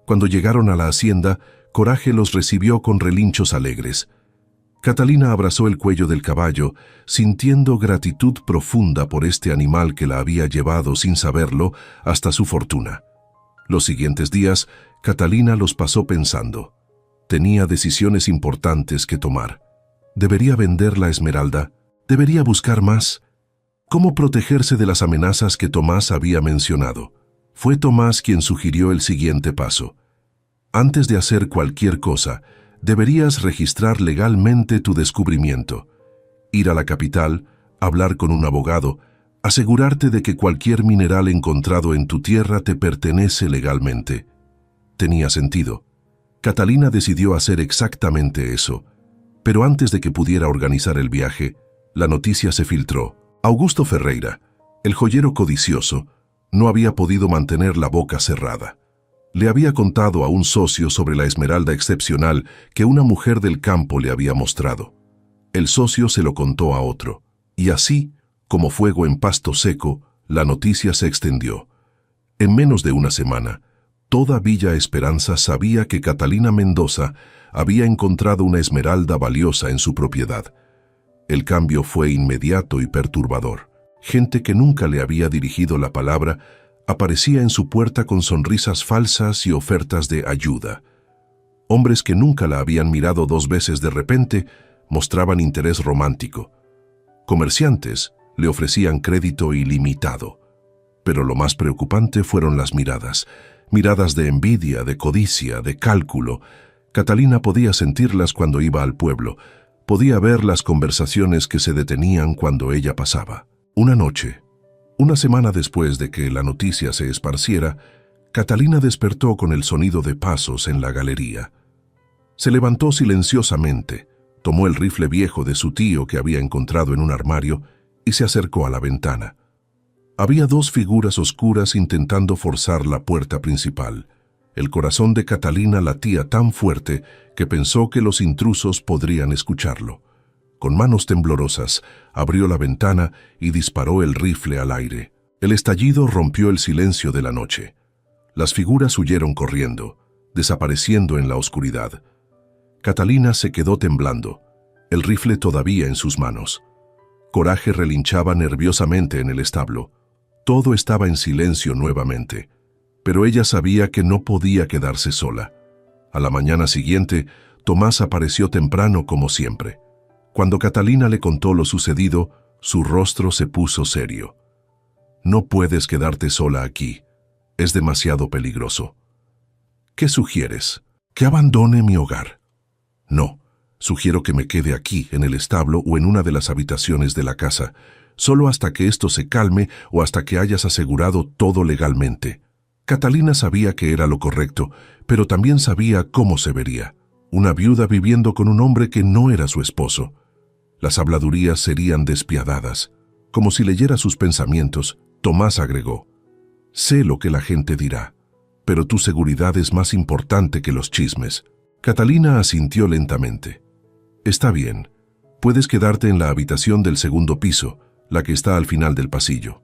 [SPEAKER 1] Cuando llegaron a la hacienda, Coraje los recibió con relinchos alegres. Catalina abrazó el cuello del caballo, sintiendo gratitud profunda por este animal que la había llevado sin saberlo hasta su fortuna. Los siguientes días, Catalina los pasó pensando. Tenía decisiones importantes que tomar. ¿Debería vender la esmeralda? ¿Debería buscar más? ¿Cómo protegerse de las amenazas que Tomás había mencionado? Fue Tomás quien sugirió el siguiente paso. Antes de hacer cualquier cosa, deberías registrar legalmente tu descubrimiento. Ir a la capital, hablar con un abogado, asegurarte de que cualquier mineral encontrado en tu tierra te pertenece legalmente. Tenía sentido. Catalina decidió hacer exactamente eso. Pero antes de que pudiera organizar el viaje, la noticia se filtró. Augusto Ferreira, el joyero codicioso, no había podido mantener la boca cerrada. Le había contado a un socio sobre la esmeralda excepcional que una mujer del campo le había mostrado. El socio se lo contó a otro, y así, como fuego en pasto seco, la noticia se extendió. En menos de una semana, toda Villa Esperanza sabía que Catalina Mendoza había encontrado una esmeralda valiosa en su propiedad. El cambio fue inmediato y perturbador. Gente que nunca le había dirigido la palabra aparecía en su puerta con sonrisas falsas y ofertas de ayuda. Hombres que nunca la habían mirado 2 veces de repente mostraban interés romántico. Comerciantes le ofrecían crédito ilimitado. Pero lo más preocupante fueron las miradas. Miradas de envidia, de codicia, de cálculo. Catalina podía sentirlas cuando iba al pueblo. Podía ver las conversaciones que se detenían cuando ella pasaba. Una noche, una semana después de que la noticia se esparciera, Catalina despertó con el sonido de pasos en la galería. Se levantó silenciosamente, tomó el rifle viejo de su tío que había encontrado en un armario y se acercó a la ventana. Había 2 figuras oscuras intentando forzar la puerta principal. El corazón de Catalina latía tan fuerte que pensó que los intrusos podrían escucharlo. Con manos temblorosas, abrió la ventana y disparó el rifle al aire. El estallido rompió el silencio de la noche. Las figuras huyeron corriendo, desapareciendo en la oscuridad. Catalina se quedó temblando, el rifle todavía en sus manos. Coraje relinchaba nerviosamente en el establo. Todo estaba en silencio nuevamente, pero ella sabía que no podía quedarse sola. A la mañana siguiente, Tomás apareció temprano como siempre. Cuando Catalina le contó lo sucedido, su rostro se puso serio. No puedes quedarte sola aquí. Es demasiado peligroso. ¿Qué sugieres? ¿Que abandone mi hogar? No, sugiero que me quede aquí, en el establo o en una de las habitaciones de la casa, solo hasta que esto se calme o hasta que hayas asegurado todo legalmente. Catalina sabía que era lo correcto, pero también sabía cómo se vería. Una viuda viviendo con un hombre que no era su esposo. Las habladurías serían despiadadas. Como si leyera sus pensamientos, Tomás agregó: «Sé lo que la gente dirá, pero tu seguridad es más importante que los chismes». Catalina asintió lentamente. «Está bien. Puedes quedarte en la habitación del segundo piso, la que está al final del pasillo».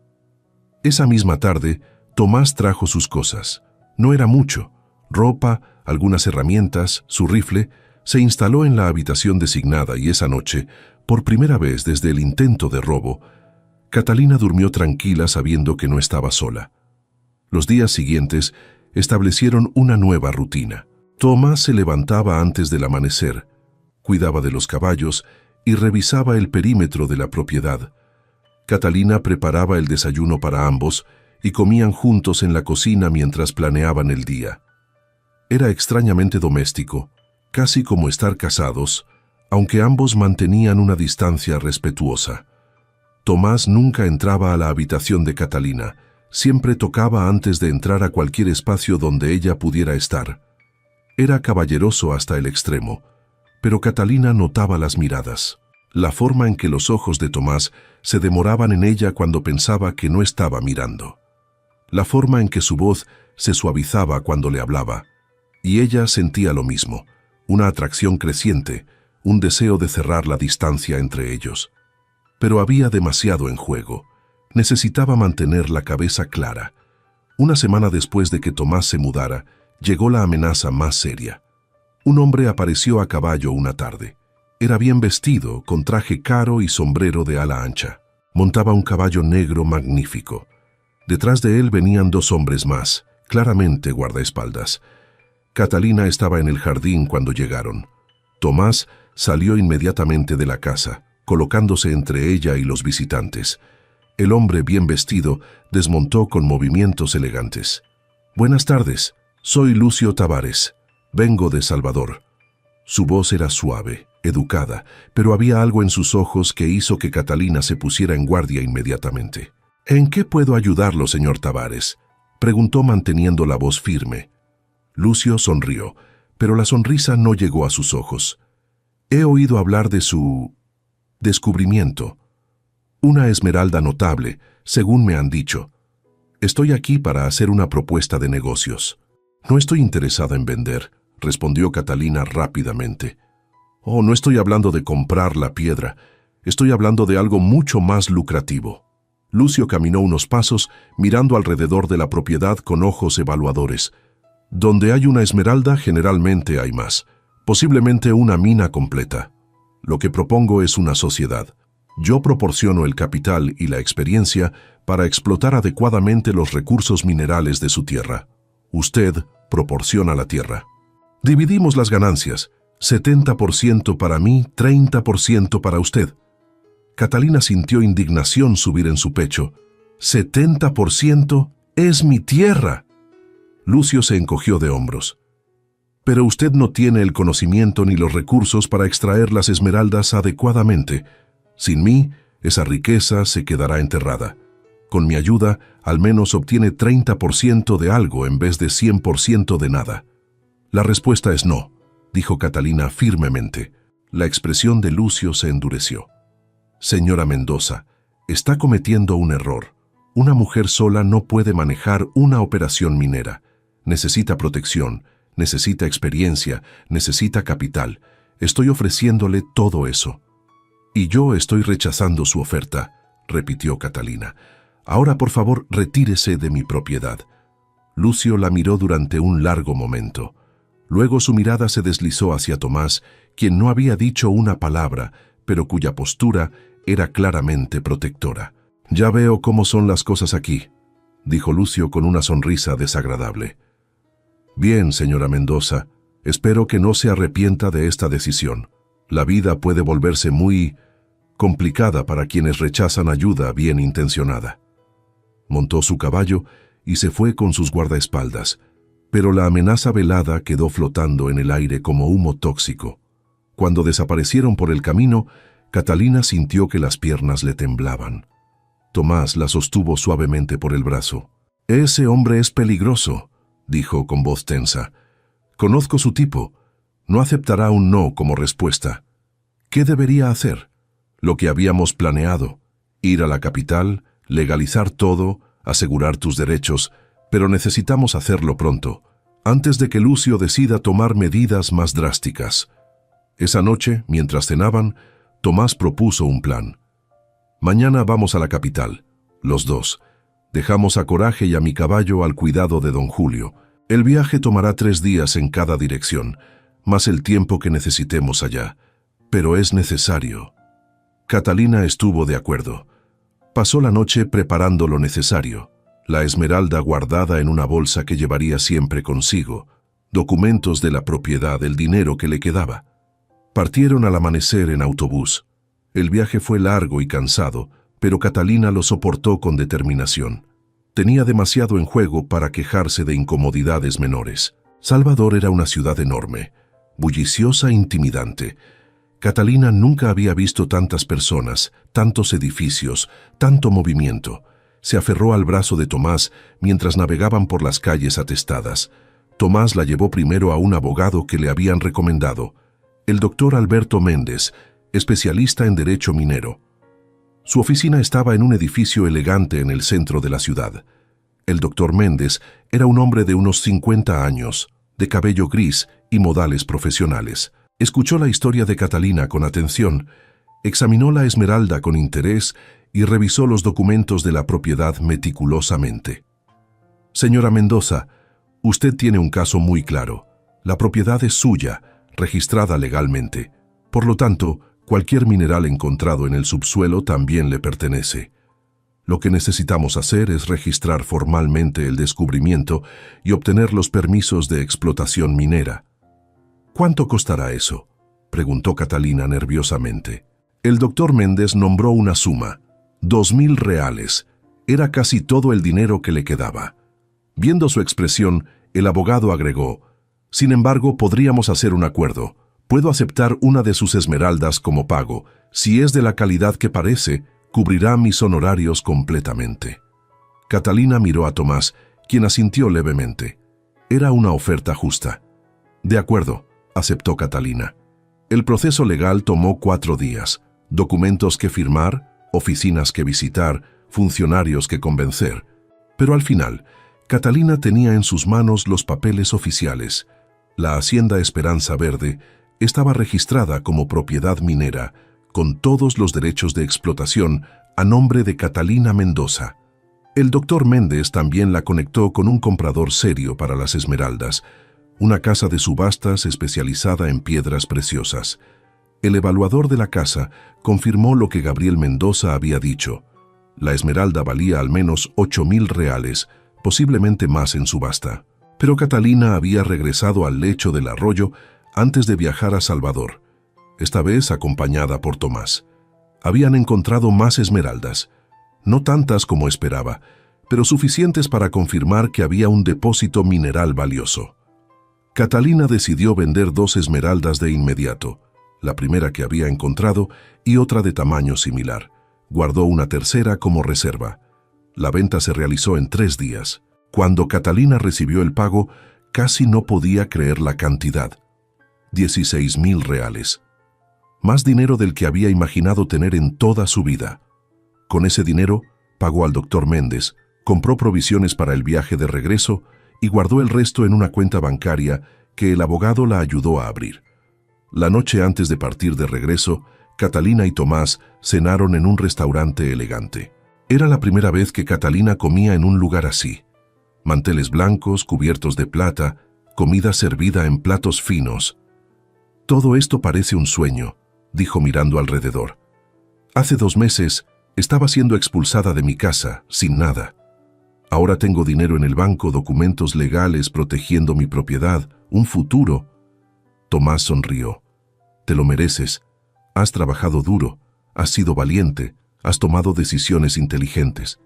[SPEAKER 1] Esa misma tarde, Tomás trajo sus cosas. No era mucho: ropa, algunas herramientas, su rifle. Se instaló en la habitación designada y esa noche, por primera vez desde el intento de robo, Catalina durmió tranquila sabiendo que no estaba sola. Los días siguientes establecieron una nueva rutina. Tomás se levantaba antes del amanecer, cuidaba de los caballos y revisaba el perímetro de la propiedad. Catalina preparaba el desayuno para ambos y comían juntos en la cocina mientras planeaban el día. Era extrañamente doméstico, casi como estar casados, aunque ambos mantenían una distancia respetuosa. Tomás nunca entraba a la habitación de Catalina, siempre tocaba antes de entrar a cualquier espacio donde ella pudiera estar. Era caballeroso hasta el extremo, pero Catalina notaba las miradas, la forma en que los ojos de Tomás se demoraban en ella cuando pensaba que no estaba mirando, la forma en que su voz se suavizaba cuando le hablaba, y ella sentía lo mismo, una atracción creciente, un deseo de cerrar la distancia entre ellos. Pero había demasiado en juego. Necesitaba mantener la cabeza clara. Una semana después de que Tomás se mudara, llegó la amenaza más seria. Un hombre apareció a caballo una tarde. Era bien vestido, con traje caro y sombrero de ala ancha. Montaba un caballo negro magnífico. Detrás de él venían dos hombres más, claramente guardaespaldas. Catalina estaba en el jardín cuando llegaron. Tomás salió inmediatamente de la casa, colocándose entre ella y los visitantes. El hombre bien vestido desmontó con movimientos elegantes. «Buenas tardes, soy Lucio Tavares. Vengo de Salvador». Su voz era suave, educada, pero había algo en sus ojos que hizo que Catalina se pusiera en guardia inmediatamente. «¿En qué puedo ayudarlo, señor Tavares?», preguntó manteniendo la voz firme. Lucio sonrió, pero la sonrisa no llegó a sus ojos. «He oído hablar de su descubrimiento. Una esmeralda notable, según me han dicho. Estoy aquí para hacer una propuesta de negocios». «No estoy interesada en vender», respondió Catalina rápidamente. «Oh, no estoy hablando de comprar la piedra. Estoy hablando de algo mucho más lucrativo». Lucio caminó unos pasos, mirando alrededor de la propiedad con ojos evaluadores. «Donde hay una esmeralda, generalmente hay más. Posiblemente una mina completa. Lo que propongo es una sociedad. Yo proporciono el capital y la experiencia para explotar adecuadamente los recursos minerales de su tierra. Usted proporciona la tierra. Dividimos las ganancias. 70% para mí, 30% para usted». Catalina sintió indignación subir en su pecho. «¿70%? ¡Es mi tierra!». Lucio se encogió de hombros. «Pero usted no tiene el conocimiento ni los recursos para extraer las esmeraldas adecuadamente. Sin mí, esa riqueza se quedará enterrada. Con mi ayuda, al menos obtiene 30% de algo en vez de 100% de nada». «La respuesta es no», dijo Catalina firmemente. La expresión de Lucio se endureció. «Señora Mendoza, está cometiendo un error. Una mujer sola no puede manejar una operación minera. Necesita protección, necesita experiencia, necesita capital. Estoy ofreciéndole todo eso». «Y yo estoy rechazando su oferta», repitió Catalina. «Ahora, por favor, retírese de mi propiedad». Lucio la miró durante un largo momento. Luego su mirada se deslizó hacia Tomás, quien no había dicho una palabra, pero cuya postura era claramente protectora. «Ya veo cómo son las cosas aquí», dijo Lucio con una sonrisa desagradable. «Bien, señora Mendoza, espero que no se arrepienta de esta decisión. La vida puede volverse muy complicada para quienes rechazan ayuda bien intencionada». Montó su caballo y se fue con sus guardaespaldas, pero la amenaza velada quedó flotando en el aire como humo tóxico. Cuando desaparecieron por el camino, Catalina sintió que las piernas le temblaban. Tomás la sostuvo suavemente por el brazo. Ese hombre es peligroso, dijo con voz tensa. Conozco su tipo. No aceptará un no como respuesta. ¿Qué debería hacer? Lo que habíamos planeado. Ir a la capital, legalizar todo, asegurar tus derechos, pero necesitamos hacerlo pronto, antes de que Lucio decida tomar medidas más drásticas. Esa noche, mientras cenaban, Tomás propuso un plan. Mañana vamos a la capital, los dos. Dejamos a Coraje y a mi caballo al cuidado de don Julio. El viaje tomará 3 días en cada dirección, más el tiempo que necesitemos allá. Pero es necesario. Catalina estuvo de acuerdo. Pasó la noche preparando lo necesario. La esmeralda guardada en una bolsa que llevaría siempre consigo, documentos de la propiedad, el dinero que le quedaba. Partieron al amanecer en autobús. El viaje fue largo y cansado, pero Catalina lo soportó con determinación. Tenía demasiado en juego para quejarse de incomodidades menores. Salvador era una ciudad enorme, bulliciosa e intimidante. Catalina nunca había visto tantas personas, tantos edificios, tanto movimiento. Se aferró al brazo de Tomás mientras navegaban por las calles atestadas. Tomás la llevó primero a un abogado que le habían recomendado, el doctor Alberto Méndez, especialista en derecho minero. Su oficina estaba en un edificio elegante en el centro de la ciudad. El doctor Méndez era un hombre de unos 50 años, de cabello gris y modales profesionales. Escuchó la historia de Catalina con atención, examinó la esmeralda con interés y revisó los documentos de la propiedad meticulosamente. Señora Mendoza, usted tiene un caso muy claro. La propiedad es suya, registrada legalmente. Por lo tanto, cualquier mineral encontrado en el subsuelo también le pertenece. Lo que necesitamos hacer es registrar formalmente el descubrimiento y obtener los permisos de explotación minera. ¿Cuánto costará eso?, preguntó Catalina nerviosamente. El doctor Méndez nombró una suma, 2.000 reales. Era casi todo el dinero que le quedaba. Viendo su expresión, el abogado agregó, sin embargo, podríamos hacer un acuerdo. Puedo aceptar una de sus esmeraldas como pago. Si es de la calidad que parece, cubrirá mis honorarios completamente. Catalina miró a Tomás, quien asintió levemente. Era una oferta justa. De acuerdo, aceptó Catalina. El proceso legal tomó 4 días. Documentos que firmar, oficinas que visitar, funcionarios que convencer. Pero al final, Catalina tenía en sus manos los papeles oficiales. La Hacienda Esperanza Verde estaba registrada como propiedad minera, con todos los derechos de explotación a nombre de Catalina Mendoza. El doctor Méndez también la conectó con un comprador serio para las esmeraldas, una casa de subastas especializada en piedras preciosas. El evaluador de la casa confirmó lo que Gabriel Mendoza había dicho. La esmeralda valía al menos 8.000 reales, posiblemente más en subasta. Pero Catalina había regresado al lecho del arroyo antes de viajar a Salvador, esta vez acompañada por Tomás. Habían encontrado más esmeraldas, no tantas como esperaba, pero suficientes para confirmar que había un depósito mineral valioso. Catalina decidió vender 2 esmeraldas de inmediato, la primera que había encontrado y otra de tamaño similar. Guardó una tercera como reserva. La venta se realizó en 3 días. Cuando Catalina recibió el pago, casi no podía creer la cantidad. 16.000 reales. Más dinero del que había imaginado tener en toda su vida. Con ese dinero, pagó al doctor Méndez, compró provisiones para el viaje de regreso y guardó el resto en una cuenta bancaria que el abogado la ayudó a abrir. La noche antes de partir de regreso, Catalina y Tomás cenaron en un restaurante elegante. Era la primera vez que Catalina comía en un lugar así. Manteles blancos, cubiertos de plata, comida servida en platos finos. Todo esto parece un sueño, dijo mirando alrededor. Hace 2 meses estaba siendo expulsada de mi casa, sin nada. Ahora tengo dinero en el banco, documentos legales protegiendo mi propiedad, un futuro. Tomás sonrió. Te lo mereces. Has trabajado duro, has sido valiente, has tomado decisiones inteligentes.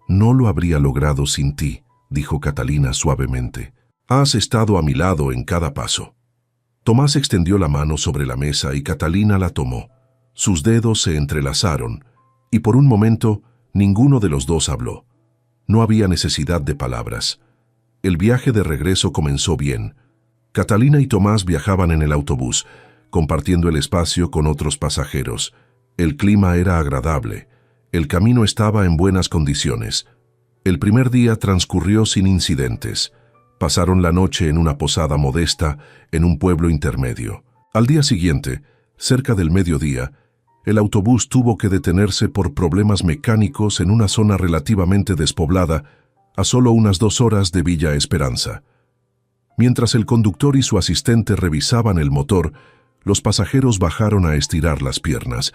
[SPEAKER 1] No lo habría logrado sin ti, dijo Catalina suavemente. Has estado a mi lado en cada paso. Tomás extendió la mano sobre la mesa y Catalina la tomó. Sus dedos se entrelazaron y por un momento ninguno de los dos habló. No había necesidad de palabras. El viaje de regreso comenzó bien. Catalina y Tomás viajaban en el autobús, compartiendo el espacio con otros pasajeros. El clima era agradable. El camino estaba en buenas condiciones. El primer día transcurrió sin incidentes. Pasaron la noche en una posada modesta en un pueblo intermedio. Al día siguiente, cerca del mediodía, el autobús tuvo que detenerse por problemas mecánicos en una zona relativamente despoblada, a solo unas 2 horas de Villa Esperanza. Mientras el conductor y su asistente revisaban el motor, los pasajeros bajaron a estirar las piernas.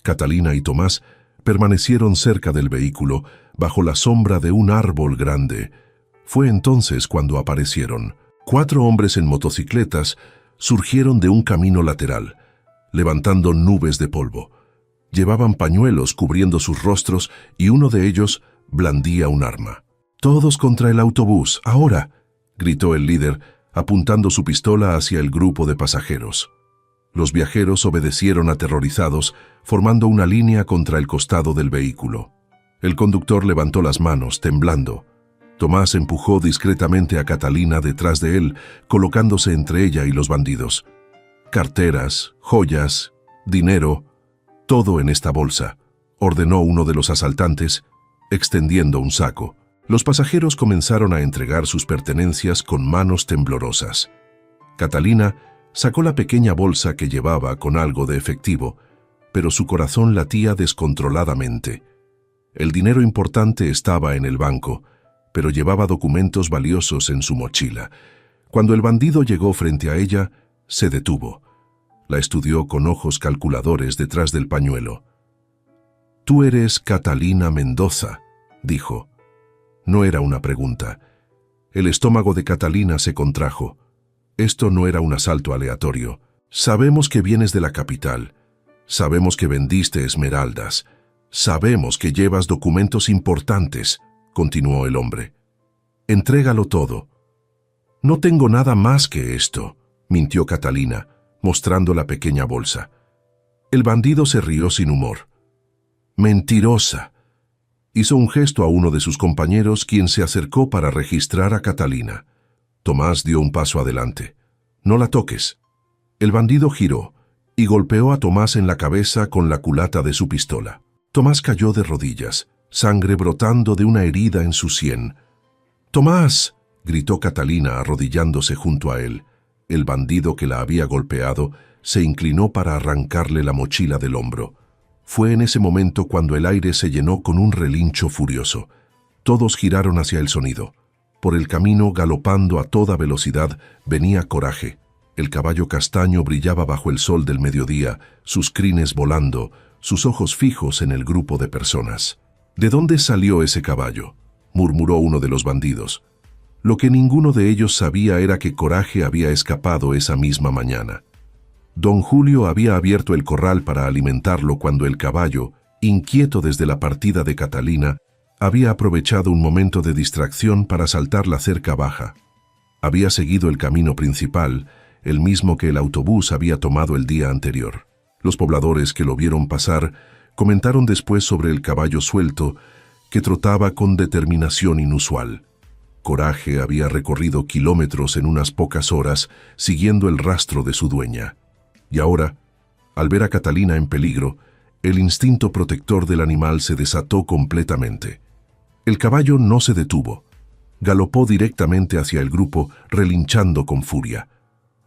[SPEAKER 1] Catalina y Tomás permanecieron cerca del vehículo, bajo la sombra de un árbol grande. Fue entonces cuando aparecieron. 4 hombres en motocicletas surgieron de un camino lateral, levantando nubes de polvo. Llevaban pañuelos cubriendo sus rostros y uno de ellos blandía un arma. «Todos contra el autobús, ahora», gritó el líder, apuntando su pistola hacia el grupo de pasajeros. Los viajeros obedecieron aterrorizados, formando una línea contra el costado del vehículo. El conductor levantó las manos, temblando. Tomás empujó discretamente a Catalina detrás de él, colocándose entre ella y los bandidos. «Carteras, joyas, dinero, todo en esta bolsa», ordenó uno de los asaltantes, extendiendo un saco. Los pasajeros comenzaron a entregar sus pertenencias con manos temblorosas. Catalina sacó la pequeña bolsa que llevaba con algo de efectivo, pero su corazón latía descontroladamente. El dinero importante estaba en el banco, pero llevaba documentos valiosos en su mochila. Cuando el bandido llegó frente a ella, se detuvo. La estudió con ojos calculadores detrás del pañuelo. «Tú eres Catalina Mendoza», dijo. No era una pregunta. El estómago de Catalina se contrajo. Esto no era un asalto aleatorio. «Sabemos que vienes de la capital. Sabemos que vendiste esmeraldas. Sabemos que llevas documentos importantes», continuó el hombre. «Entrégalo todo». «No tengo nada más que esto», mintió Catalina, mostrando la pequeña bolsa. El bandido se rió sin humor. «Mentirosa». Hizo un gesto a uno de sus compañeros, quien se acercó para registrar a Catalina. Tomás dio un paso adelante. «No la toques». El bandido giró y golpeó a Tomás en la cabeza con la culata de su pistola. Tomás cayó de rodillas, sangre brotando de una herida en su sien. «¡Tomás!», gritó Catalina arrodillándose junto a él. El bandido que la había golpeado se inclinó para arrancarle la mochila del hombro. Fue en ese momento cuando el aire se llenó con un relincho furioso. Todos giraron hacia el sonido. Por el camino, galopando a toda velocidad, venía Coraje. El caballo castaño brillaba bajo el sol del mediodía, sus crines volando, sus ojos fijos en el grupo de personas. «¿De dónde salió ese caballo?», murmuró uno de los bandidos. Lo que ninguno de ellos sabía era que Coraje había escapado esa misma mañana. Don Julio había abierto el corral para alimentarlo cuando el caballo, inquieto desde la partida de Catalina, había aprovechado un momento de distracción para saltar la cerca baja. Había seguido el camino principal, el mismo que el autobús había tomado el día anterior. Los pobladores que lo vieron pasar comentaron después sobre el caballo suelto, que trotaba con determinación inusual. Coraje había recorrido kilómetros en unas pocas horas, siguiendo el rastro de su dueña. Y ahora, al ver a Catalina en peligro, el instinto protector del animal se desató completamente. El caballo no se detuvo. Galopó directamente hacia el grupo, relinchando con furia.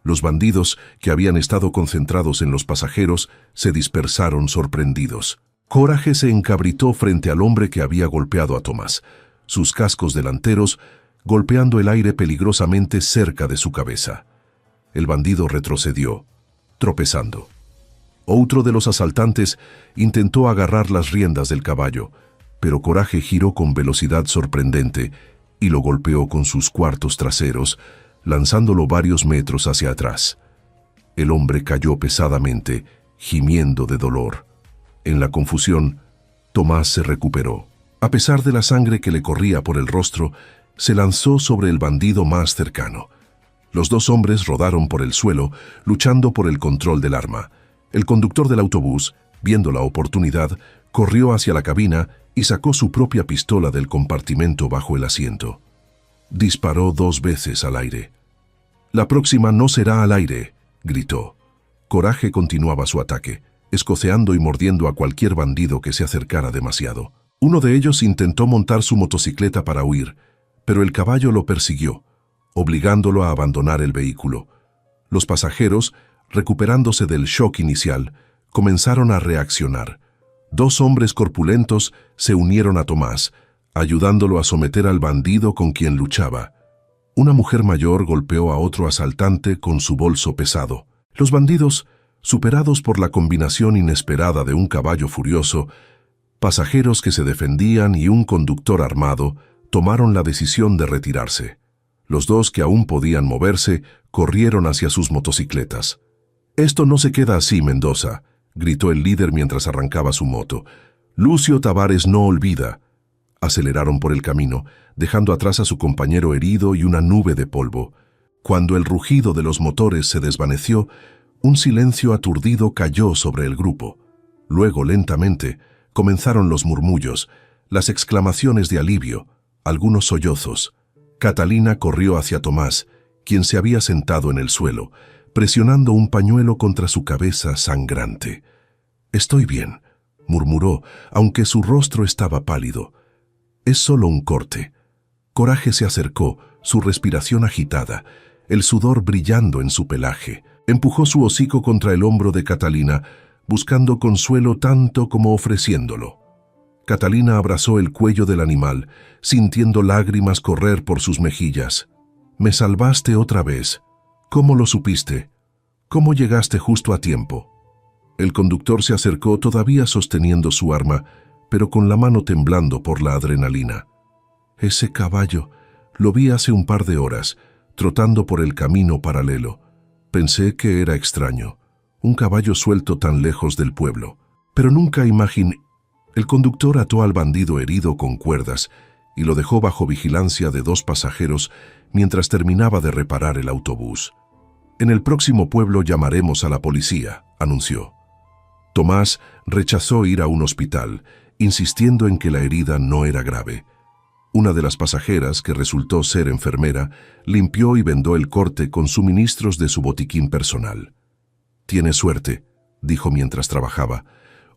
[SPEAKER 1] Los bandidos, que habían estado concentrados en los pasajeros, se dispersaron sorprendidos. Coraje se encabritó frente al hombre que había golpeado a Tomás, sus cascos delanteros golpeando el aire peligrosamente cerca de su cabeza. El bandido retrocedió, tropezando. Otro de los asaltantes intentó agarrar las riendas del caballo, pero Coraje giró con velocidad sorprendente y lo golpeó con sus cuartos traseros, lanzándolo varios metros hacia atrás. El hombre cayó pesadamente, gimiendo de dolor. En la confusión, Tomás se recuperó. A pesar de la sangre que le corría por el rostro, se lanzó sobre el bandido más cercano. Los 2 hombres rodaron por el suelo, luchando por el control del arma. El conductor del autobús, viendo la oportunidad, corrió hacia la cabina y sacó su propia pistola del compartimento bajo el asiento. Disparó 2 veces al aire. «La próxima no será al aire», gritó. Coraje continuaba su ataque, escoceando y mordiendo a cualquier bandido que se acercara demasiado. Uno de ellos intentó montar su motocicleta para huir, pero el caballo lo persiguió, obligándolo a abandonar el vehículo. Los pasajeros, recuperándose del shock inicial, comenzaron a reaccionar. 2 hombres corpulentos se unieron a Tomás, ayudándolo a someter al bandido con quien luchaba. Una mujer mayor golpeó a otro asaltante con su bolso pesado. Los bandidos, superados por la combinación inesperada de un caballo furioso, pasajeros que se defendían y un conductor armado, tomaron la decisión de retirarse. Los 2 que aún podían moverse corrieron hacia sus motocicletas. «Esto no se queda así, Mendoza», gritó el líder mientras arrancaba su moto. «Lucio Tavares no olvida». Aceleraron por el camino, dejando atrás a su compañero herido y una nube de polvo. Cuando el rugido de los motores se desvaneció, un silencio aturdido cayó sobre el grupo. Luego, lentamente, comenzaron los murmullos, las exclamaciones de alivio, algunos sollozos. Catalina corrió hacia Tomás, quien se había sentado en el suelo, presionando un pañuelo contra su cabeza sangrante. «Estoy bien», murmuró, aunque su rostro estaba pálido. «Es solo un corte». Coraje se acercó, su respiración agitada, el sudor brillando en su pelaje. Empujó su hocico contra el hombro de Catalina, buscando consuelo tanto como ofreciéndolo. Catalina abrazó el cuello del animal, sintiendo lágrimas correr por sus mejillas. «Me salvaste otra vez. ¿Cómo lo supiste? ¿Cómo llegaste justo a tiempo?» El conductor se acercó todavía sosteniendo su arma, pero con la mano temblando por la adrenalina. «Ese caballo, lo vi hace un par de horas, trotando por el camino paralelo. Pensé que era extraño, un caballo suelto tan lejos del pueblo. Pero nunca imaginé». El conductor ató al bandido herido con cuerdas y lo dejó bajo vigilancia de 2 pasajeros mientras terminaba de reparar el autobús. «En el próximo pueblo llamaremos a la policía», anunció. Tomás rechazó ir a un hospital, insistiendo en que la herida no era grave. Una de las pasajeras, que resultó ser enfermera, limpió y vendó el corte con suministros de su botiquín personal. «Tiene suerte», dijo mientras trabajaba.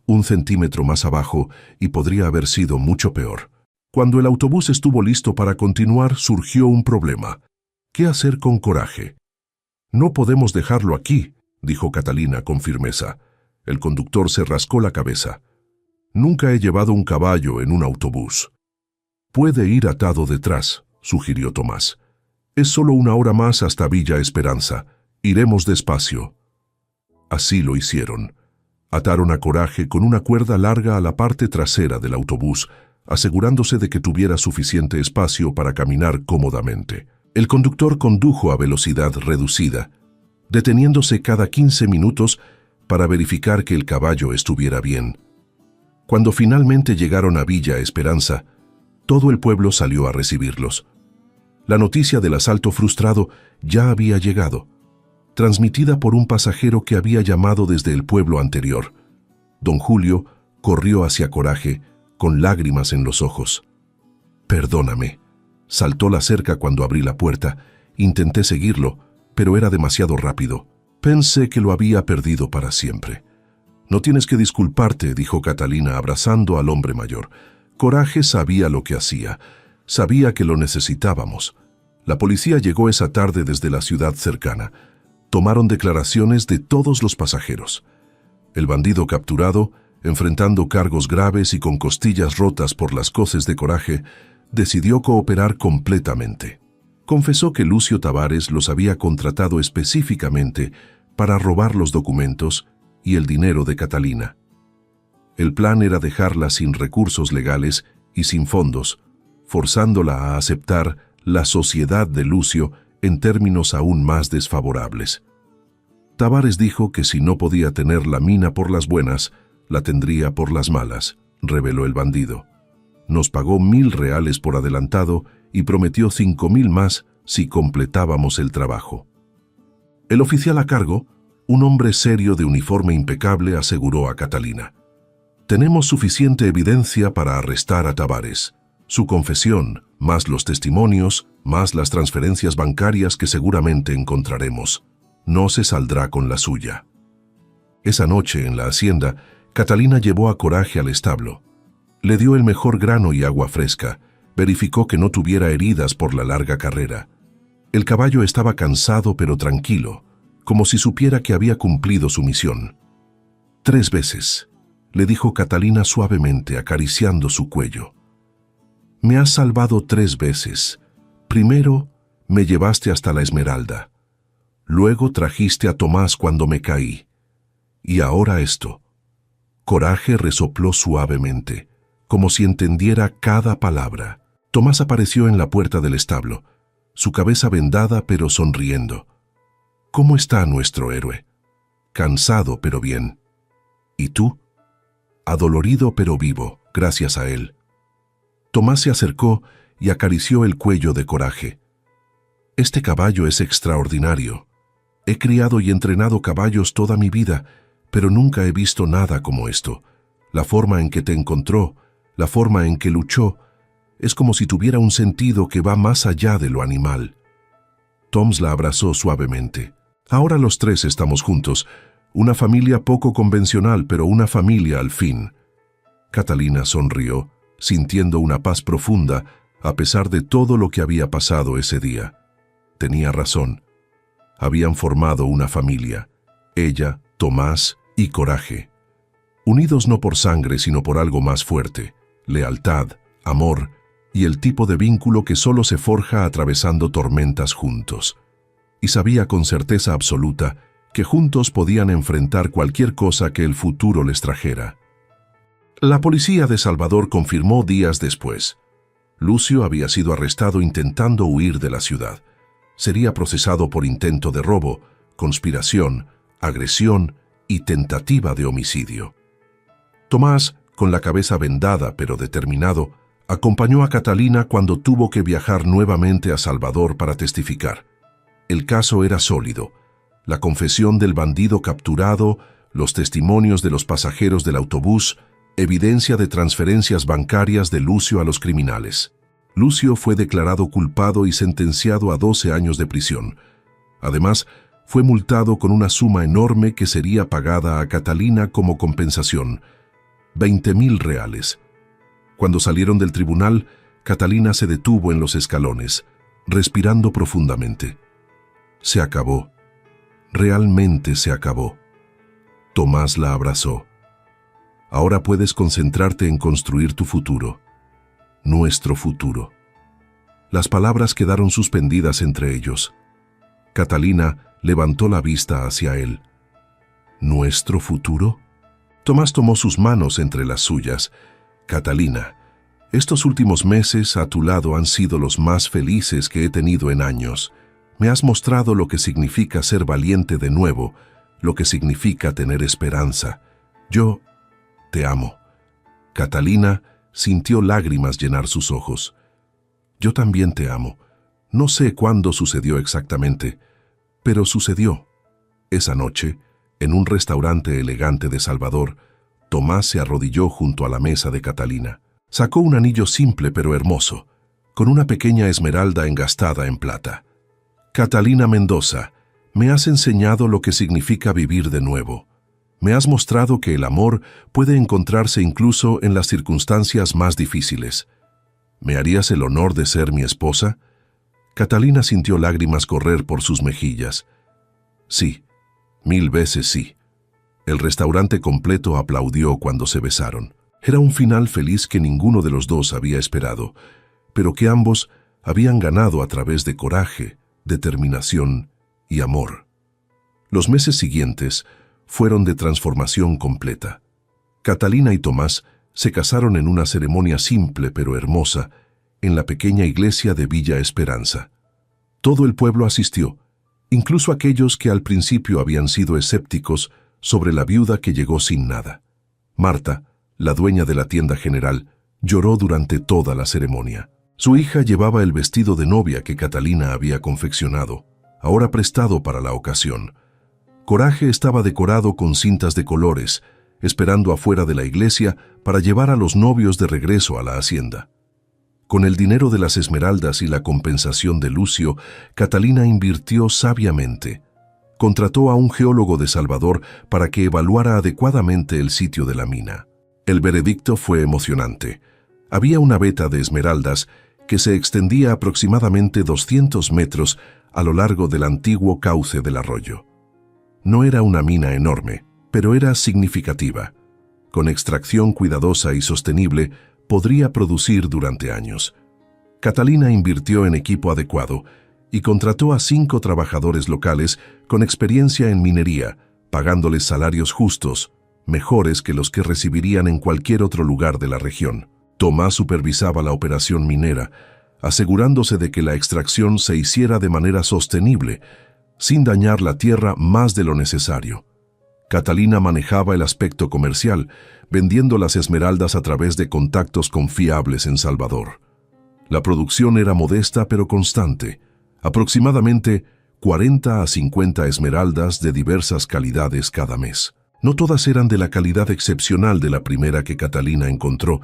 [SPEAKER 1] «1 centímetro más abajo y podría haber sido mucho peor». Cuando el autobús estuvo listo para continuar, surgió un problema. ¿Qué hacer con Coraje? «No podemos dejarlo aquí», dijo Catalina con firmeza. El conductor se rascó la cabeza. «Nunca he llevado un caballo en un autobús». «Puede ir atado detrás», sugirió Tomás. «Es solo 1 hora más hasta Villa Esperanza. Iremos despacio». Así lo hicieron. Ataron a Coraje con una cuerda larga a la parte trasera del autobús, asegurándose de que tuviera suficiente espacio para caminar cómodamente. El conductor condujo a velocidad reducida, deteniéndose cada 15 minutos para verificar que el caballo estuviera bien. Cuando finalmente llegaron a Villa Esperanza, todo el pueblo salió a recibirlos. La noticia del asalto frustrado ya había llegado, transmitida por un pasajero que había llamado desde el pueblo anterior. Don Julio corrió hacia Coraje, con lágrimas en los ojos. «Perdóname». Saltó la cerca cuando abrí la puerta. Intenté seguirlo, pero era demasiado rápido. Pensé que lo había perdido para siempre. «No tienes que disculparte», dijo Catalina abrazando al hombre mayor. Coraje sabía lo que hacía. Sabía que lo necesitábamos. La policía llegó esa tarde desde la ciudad cercana. Tomaron declaraciones de todos los pasajeros. El bandido capturado, enfrentando cargos graves y con costillas rotas por las coces de Coraje, decidió cooperar completamente. Confesó que Lucio Tavares los había contratado específicamente para robar los documentos y el dinero de Catalina. El plan era dejarla sin recursos legales y sin fondos, forzándola a aceptar la sociedad de Lucio en términos aún más desfavorables. Tavares dijo que si no podía tener la mina por las buenas, la tendría por las malas, reveló el bandido. Nos pagó 1,000 reales por adelantado y prometió 5,000 más si completábamos el trabajo. El oficial a cargo, un hombre serio de uniforme impecable, aseguró a Catalina: Tenemos suficiente evidencia para arrestar a Tavares. Su confesión, más los testimonios, más las transferencias bancarias que seguramente encontraremos. No se saldrá con la suya. Esa noche, en la hacienda, Catalina llevó a Coraje al establo. Le dio el mejor grano y agua fresca. Verificó que no tuviera heridas por la larga carrera. El caballo estaba cansado pero tranquilo, como si supiera que había cumplido su misión. 3 veces, le dijo Catalina suavemente, acariciando su cuello. Me has salvado 3 veces. Primero, me llevaste hasta la Esmeralda. Luego trajiste a Tomás cuando me caí. Y ahora esto. Coraje resopló suavemente, como si entendiera cada palabra. Tomás apareció en la puerta del establo, su cabeza vendada pero sonriendo. ¿Cómo está nuestro héroe? Cansado pero bien. ¿Y tú? Adolorido pero vivo, gracias a él. Tomás se acercó y acarició el cuello de Coraje. Este caballo es extraordinario. He criado y entrenado caballos toda mi vida, pero nunca he visto nada como esto. La forma en que te encontró, la forma en que luchó, es como si tuviera un sentido que va más allá de lo animal. Toms la abrazó suavemente. Ahora los 3 estamos juntos. Una familia poco convencional, pero una familia al fin. Catalina sonrió, sintiendo una paz profunda, a pesar de todo lo que había pasado ese día. Tenía razón. Habían formado una familia. Ella, Tomás y Coraje. Unidos no por sangre, sino por algo más fuerte. Lealtad, amor y el tipo de vínculo que solo se forja atravesando tormentas juntos. Y sabía con certeza absoluta que juntos podían enfrentar cualquier cosa que el futuro les trajera. La policía de Salvador confirmó días después. Lucio había sido arrestado intentando huir de la ciudad. Sería procesado por intento de robo, conspiración, agresión y tentativa de homicidio. Tomás, con la cabeza vendada pero determinado, acompañó a Catalina cuando tuvo que viajar nuevamente a Salvador para testificar. El caso era sólido. La confesión del bandido capturado, los testimonios de los pasajeros del autobús, evidencia de transferencias bancarias de Lucio a los criminales. Lucio fue declarado culpado y sentenciado a 12 años de prisión. Además, fue multado con una suma enorme que sería pagada a Catalina como compensación, 20.000 reales. Cuando salieron del tribunal, Catalina se detuvo en los escalones, respirando profundamente. Se acabó. Realmente se acabó. Tomás la abrazó. Ahora puedes concentrarte en construir tu futuro. Nuestro futuro. Las palabras quedaron suspendidas entre ellos. Catalina levantó la vista hacia él. ¿Nuestro futuro? Tomás tomó sus manos entre las suyas. Catalina, estos últimos meses a tu lado han sido los más felices que he tenido en años. Me has mostrado lo que significa ser valiente de nuevo, lo que significa tener esperanza. Yo te amo. Catalina sintió lágrimas llenar sus ojos. Yo también te amo. No sé cuándo sucedió exactamente, pero sucedió. Esa noche, en un restaurante elegante de Salvador, Tomás se arrodilló junto a la mesa de Catalina. Sacó un anillo simple pero hermoso, con una pequeña esmeralda engastada en plata. Catalina Mendoza, me has enseñado lo que significa vivir de nuevo. Me has mostrado que el amor puede encontrarse incluso en las circunstancias más difíciles. ¿Me harías el honor de ser mi esposa? Catalina sintió lágrimas correr por sus mejillas. Sí, 1000 veces sí. El restaurante completo aplaudió cuando se besaron. Era un final feliz que ninguno de los dos había esperado, pero que ambos habían ganado a través de coraje, determinación y amor. Los meses siguientes fueron de transformación completa. Catalina y Tomás se casaron en una ceremonia simple pero hermosa en la pequeña iglesia de Villa Esperanza. Todo el pueblo asistió, incluso aquellos que al principio habían sido escépticos sobre la viuda que llegó sin nada. Marta, la dueña de la tienda general, lloró durante toda la ceremonia. Su hija llevaba el vestido de novia que Catalina había confeccionado, ahora prestado para la ocasión. Coraje estaba decorado con cintas de colores, esperando afuera de la iglesia para llevar a los novios de regreso a la hacienda. Con el dinero de las esmeraldas y la compensación de Lucio, Catalina invirtió sabiamente. Contrató a un geólogo de Salvador para que evaluara adecuadamente el sitio de la mina. El veredicto fue emocionante. Había una veta de esmeraldas que se extendía aproximadamente 200 metros a lo largo del antiguo cauce del arroyo. No era una mina enorme, pero era significativa. Con extracción cuidadosa y sostenible, podría producir durante años. Catalina invirtió en equipo adecuado y contrató a 5 trabajadores locales con experiencia en minería, pagándoles salarios justos, mejores que los que recibirían en cualquier otro lugar de la región. Tomás supervisaba la operación minera, asegurándose de que la extracción se hiciera de manera sostenible, sin dañar la tierra más de lo necesario. Catalina manejaba el aspecto comercial, vendiendo las esmeraldas a través de contactos confiables en Salvador. La producción era modesta pero constante, aproximadamente 40 a 50 esmeraldas de diversas calidades cada mes. No todas eran de la calidad excepcional de la primera que Catalina encontró,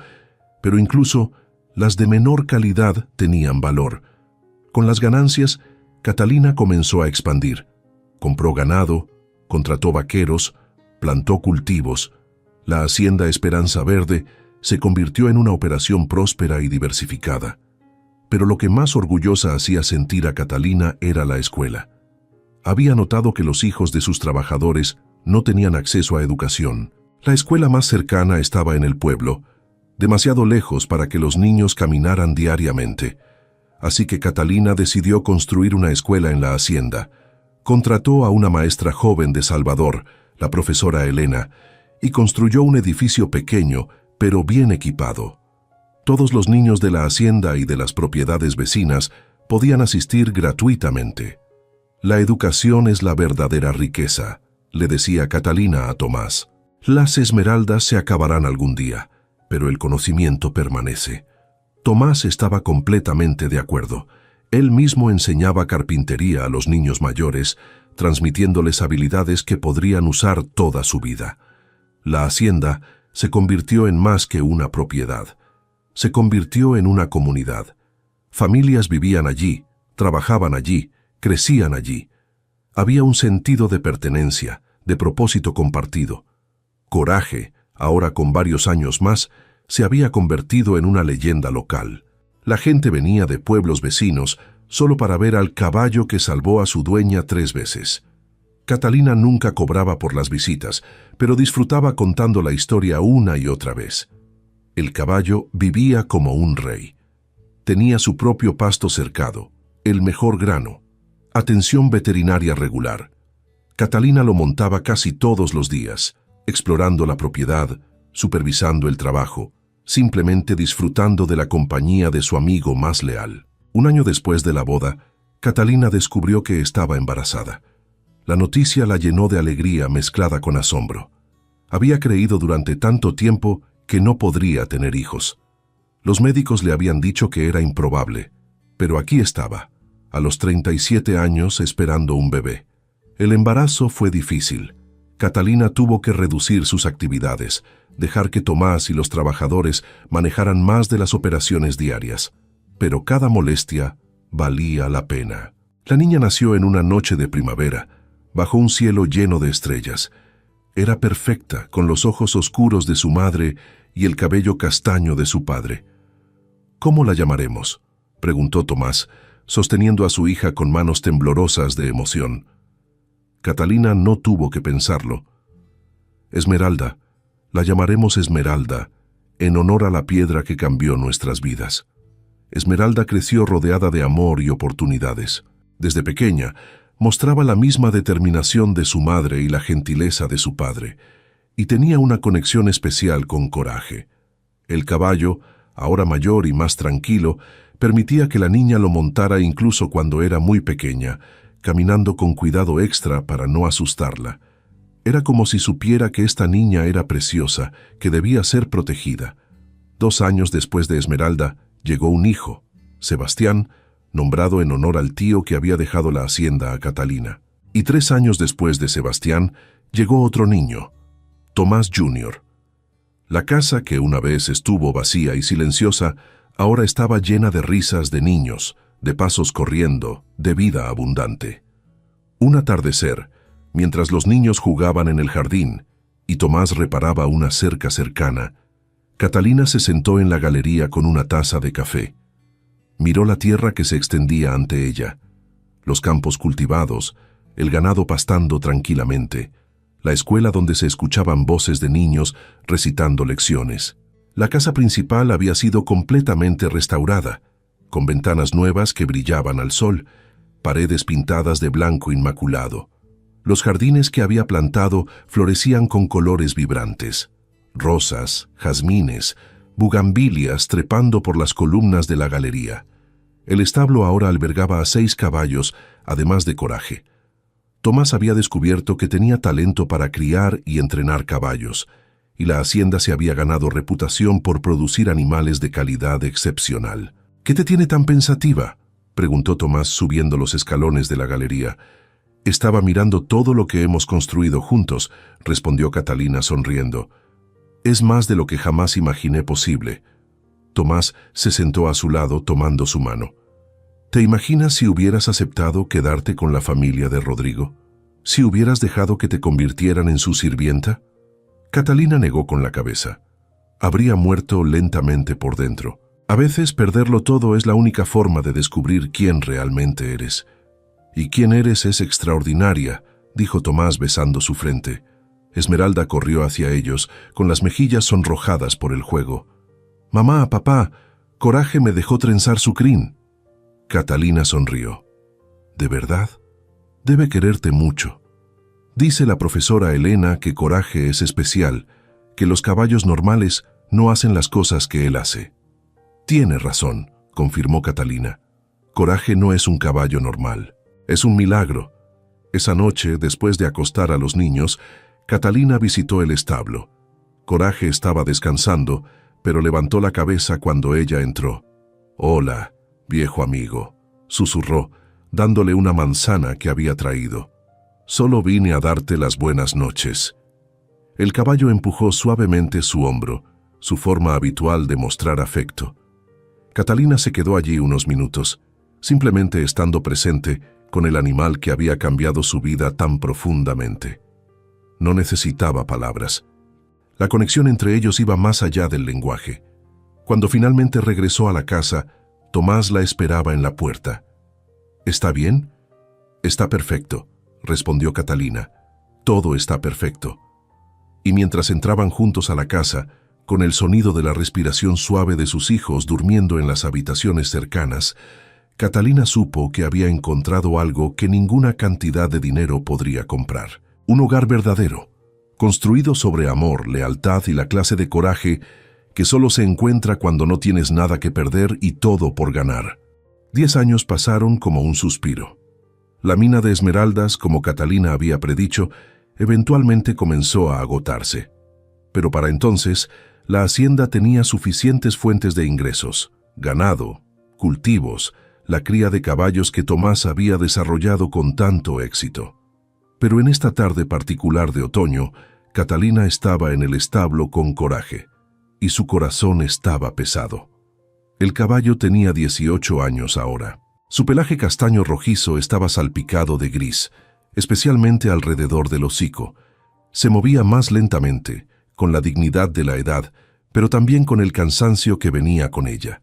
[SPEAKER 1] pero incluso las de menor calidad tenían valor. Con las ganancias, Catalina comenzó a expandir. Compró ganado, contrató vaqueros, plantó cultivos. La hacienda Esperanza Verde se convirtió en una operación próspera y diversificada. Pero lo que más orgullosa hacía sentir a Catalina era la escuela. Había notado que los hijos de sus trabajadores no tenían acceso a educación. La escuela más cercana estaba en el pueblo, demasiado lejos para que los niños caminaran diariamente. Así que Catalina decidió construir una escuela en la hacienda. Contrató a una maestra joven de Salvador, la profesora Elena, y construyó un edificio pequeño, pero bien equipado. Todos los niños de la hacienda y de las propiedades vecinas podían asistir gratuitamente. La educación es la verdadera riqueza, le decía Catalina a Tomás. Las esmeraldas se acabarán algún día, pero el conocimiento permanece. Tomás estaba completamente de acuerdo. Él mismo enseñaba carpintería a los niños mayores, transmitiéndoles habilidades que podrían usar toda su vida. La hacienda se convirtió en más que una propiedad. Se convirtió en una comunidad. Familias vivían allí, trabajaban allí, crecían allí. Había un sentido de pertenencia, de propósito compartido. Coraje, ahora con varios años más, se había convertido en una leyenda local. La gente venía de pueblos vecinos solo para ver al caballo que salvó a su dueña 3 veces. Catalina nunca cobraba por las visitas, pero disfrutaba contando la historia una y otra vez. El caballo vivía como un rey. Tenía su propio pasto cercado, el mejor grano, atención veterinaria regular. Catalina lo montaba casi todos los días, explorando la propiedad, supervisando el trabajo, simplemente disfrutando de la compañía de su amigo más leal. Un año después de la boda, Catalina descubrió que estaba embarazada. La noticia la llenó de alegría mezclada con asombro. Había creído durante tanto tiempo que no podría tener hijos. Los médicos le habían dicho que era improbable, pero aquí estaba, a los 37 años esperando un bebé. El embarazo fue difícil. Catalina tuvo que reducir sus actividades, dejar que Tomás y los trabajadores manejaran más de las operaciones diarias. Pero cada molestia valía la pena. La niña nació en una noche de primavera, bajo un cielo lleno de estrellas. Era perfecta, con los ojos oscuros de su madre y el cabello castaño de su padre. ¿Cómo la llamaremos?, preguntó Tomás, sosteniendo a su hija con manos temblorosas de emoción. Catalina no tuvo que pensarlo. Esmeralda, la llamaremos Esmeralda, en honor a la piedra que cambió nuestras vidas. Esmeralda creció rodeada de amor y oportunidades. Desde pequeña, mostraba la misma determinación de su madre y la gentileza de su padre, y tenía una conexión especial con Coraje. El caballo, ahora mayor y más tranquilo, permitía que la niña lo montara incluso cuando era muy pequeña, caminando con cuidado extra para no asustarla. Era como si supiera que esta niña era preciosa, que debía ser protegida. 2 años después de Esmeralda, llegó un hijo, Sebastián, nombrado en honor al tío que había dejado la hacienda a Catalina. Y 3 años después de Sebastián, llegó otro niño, Tomás Jr. La casa, que una vez estuvo vacía y silenciosa, ahora estaba llena de risas de niños, de pasos corriendo, de vida abundante. Un atardecer, mientras los niños jugaban en el jardín y Tomás reparaba una cerca cercana, Catalina se sentó en la galería con una taza de café. Miró la tierra que se extendía ante ella, los campos cultivados, el ganado pastando tranquilamente, la escuela donde se escuchaban voces de niños recitando lecciones. La casa principal había sido completamente restaurada, con ventanas nuevas que brillaban al sol, paredes pintadas de blanco inmaculado. Los jardines que había plantado florecían con colores vibrantes. Rosas, jazmines, bugambilias trepando por las columnas de la galería. El establo ahora albergaba a 6 caballos, además de Coraje. Tomás había descubierto que tenía talento para criar y entrenar caballos, y la hacienda se había ganado reputación por producir animales de calidad excepcional. «¿Qué te tiene tan pensativa?», preguntó Tomás subiendo los escalones de la galería. «Estaba mirando todo lo que hemos construido juntos», respondió Catalina sonriendo. «Es más de lo que jamás imaginé posible». Tomás se sentó a su lado tomando su mano. «¿Te imaginas si hubieras aceptado quedarte con la familia de Rodrigo? ¿Si hubieras dejado que te convirtieran en su sirvienta?». Catalina negó con la cabeza. Habría muerto lentamente por dentro. A veces perderlo todo es la única forma de descubrir quién realmente eres. «Y quién eres es extraordinaria», dijo Tomás besando su frente. Esmeralda corrió hacia ellos, con las mejillas sonrojadas por el juego. «Mamá, papá, Coraje me dejó trenzar su crin». Catalina sonrió. «¿De verdad? Debe quererte mucho. Dice la profesora Elena que Coraje es especial, que los caballos normales no hacen las cosas que él hace». «Tiene razón», confirmó Catalina. «Coraje no es un caballo normal. Es un milagro». Esa noche, después de acostar a los niños, Catalina visitó el establo. Coraje estaba descansando, pero levantó la cabeza cuando ella entró. «Hola, viejo amigo», susurró, dándole una manzana que había traído. «Solo vine a darte las buenas noches». El caballo empujó suavemente su hombro, su forma habitual de mostrar afecto. Catalina se quedó allí unos minutos, simplemente estando presente con el animal que había cambiado su vida tan profundamente. No necesitaba palabras. La conexión entre ellos iba más allá del lenguaje. Cuando finalmente regresó a la casa, Tomás la esperaba en la puerta. «¿Está bien?». «Está perfecto», respondió Catalina. «Todo está perfecto». Y mientras entraban juntos a la casa, con el sonido de la respiración suave de sus hijos durmiendo en las habitaciones cercanas, Catalina supo que había encontrado algo que ninguna cantidad de dinero podría comprar. Un hogar verdadero, construido sobre amor, lealtad y la clase de coraje que solo se encuentra cuando no tienes nada que perder y todo por ganar. 10 años pasaron como un suspiro. La mina de esmeraldas, como Catalina había predicho, eventualmente comenzó a agotarse. Pero para entonces, la hacienda tenía suficientes fuentes de ingresos: ganado, cultivos, la cría de caballos que Tomás había desarrollado con tanto éxito. Pero en esta tarde particular de otoño, Catalina estaba en el establo con Coraje, y su corazón estaba pesado. El caballo tenía 18 años ahora. Su pelaje castaño rojizo estaba salpicado de gris, especialmente alrededor del hocico. Se movía más lentamente, con la dignidad de la edad, pero también con el cansancio que venía con ella.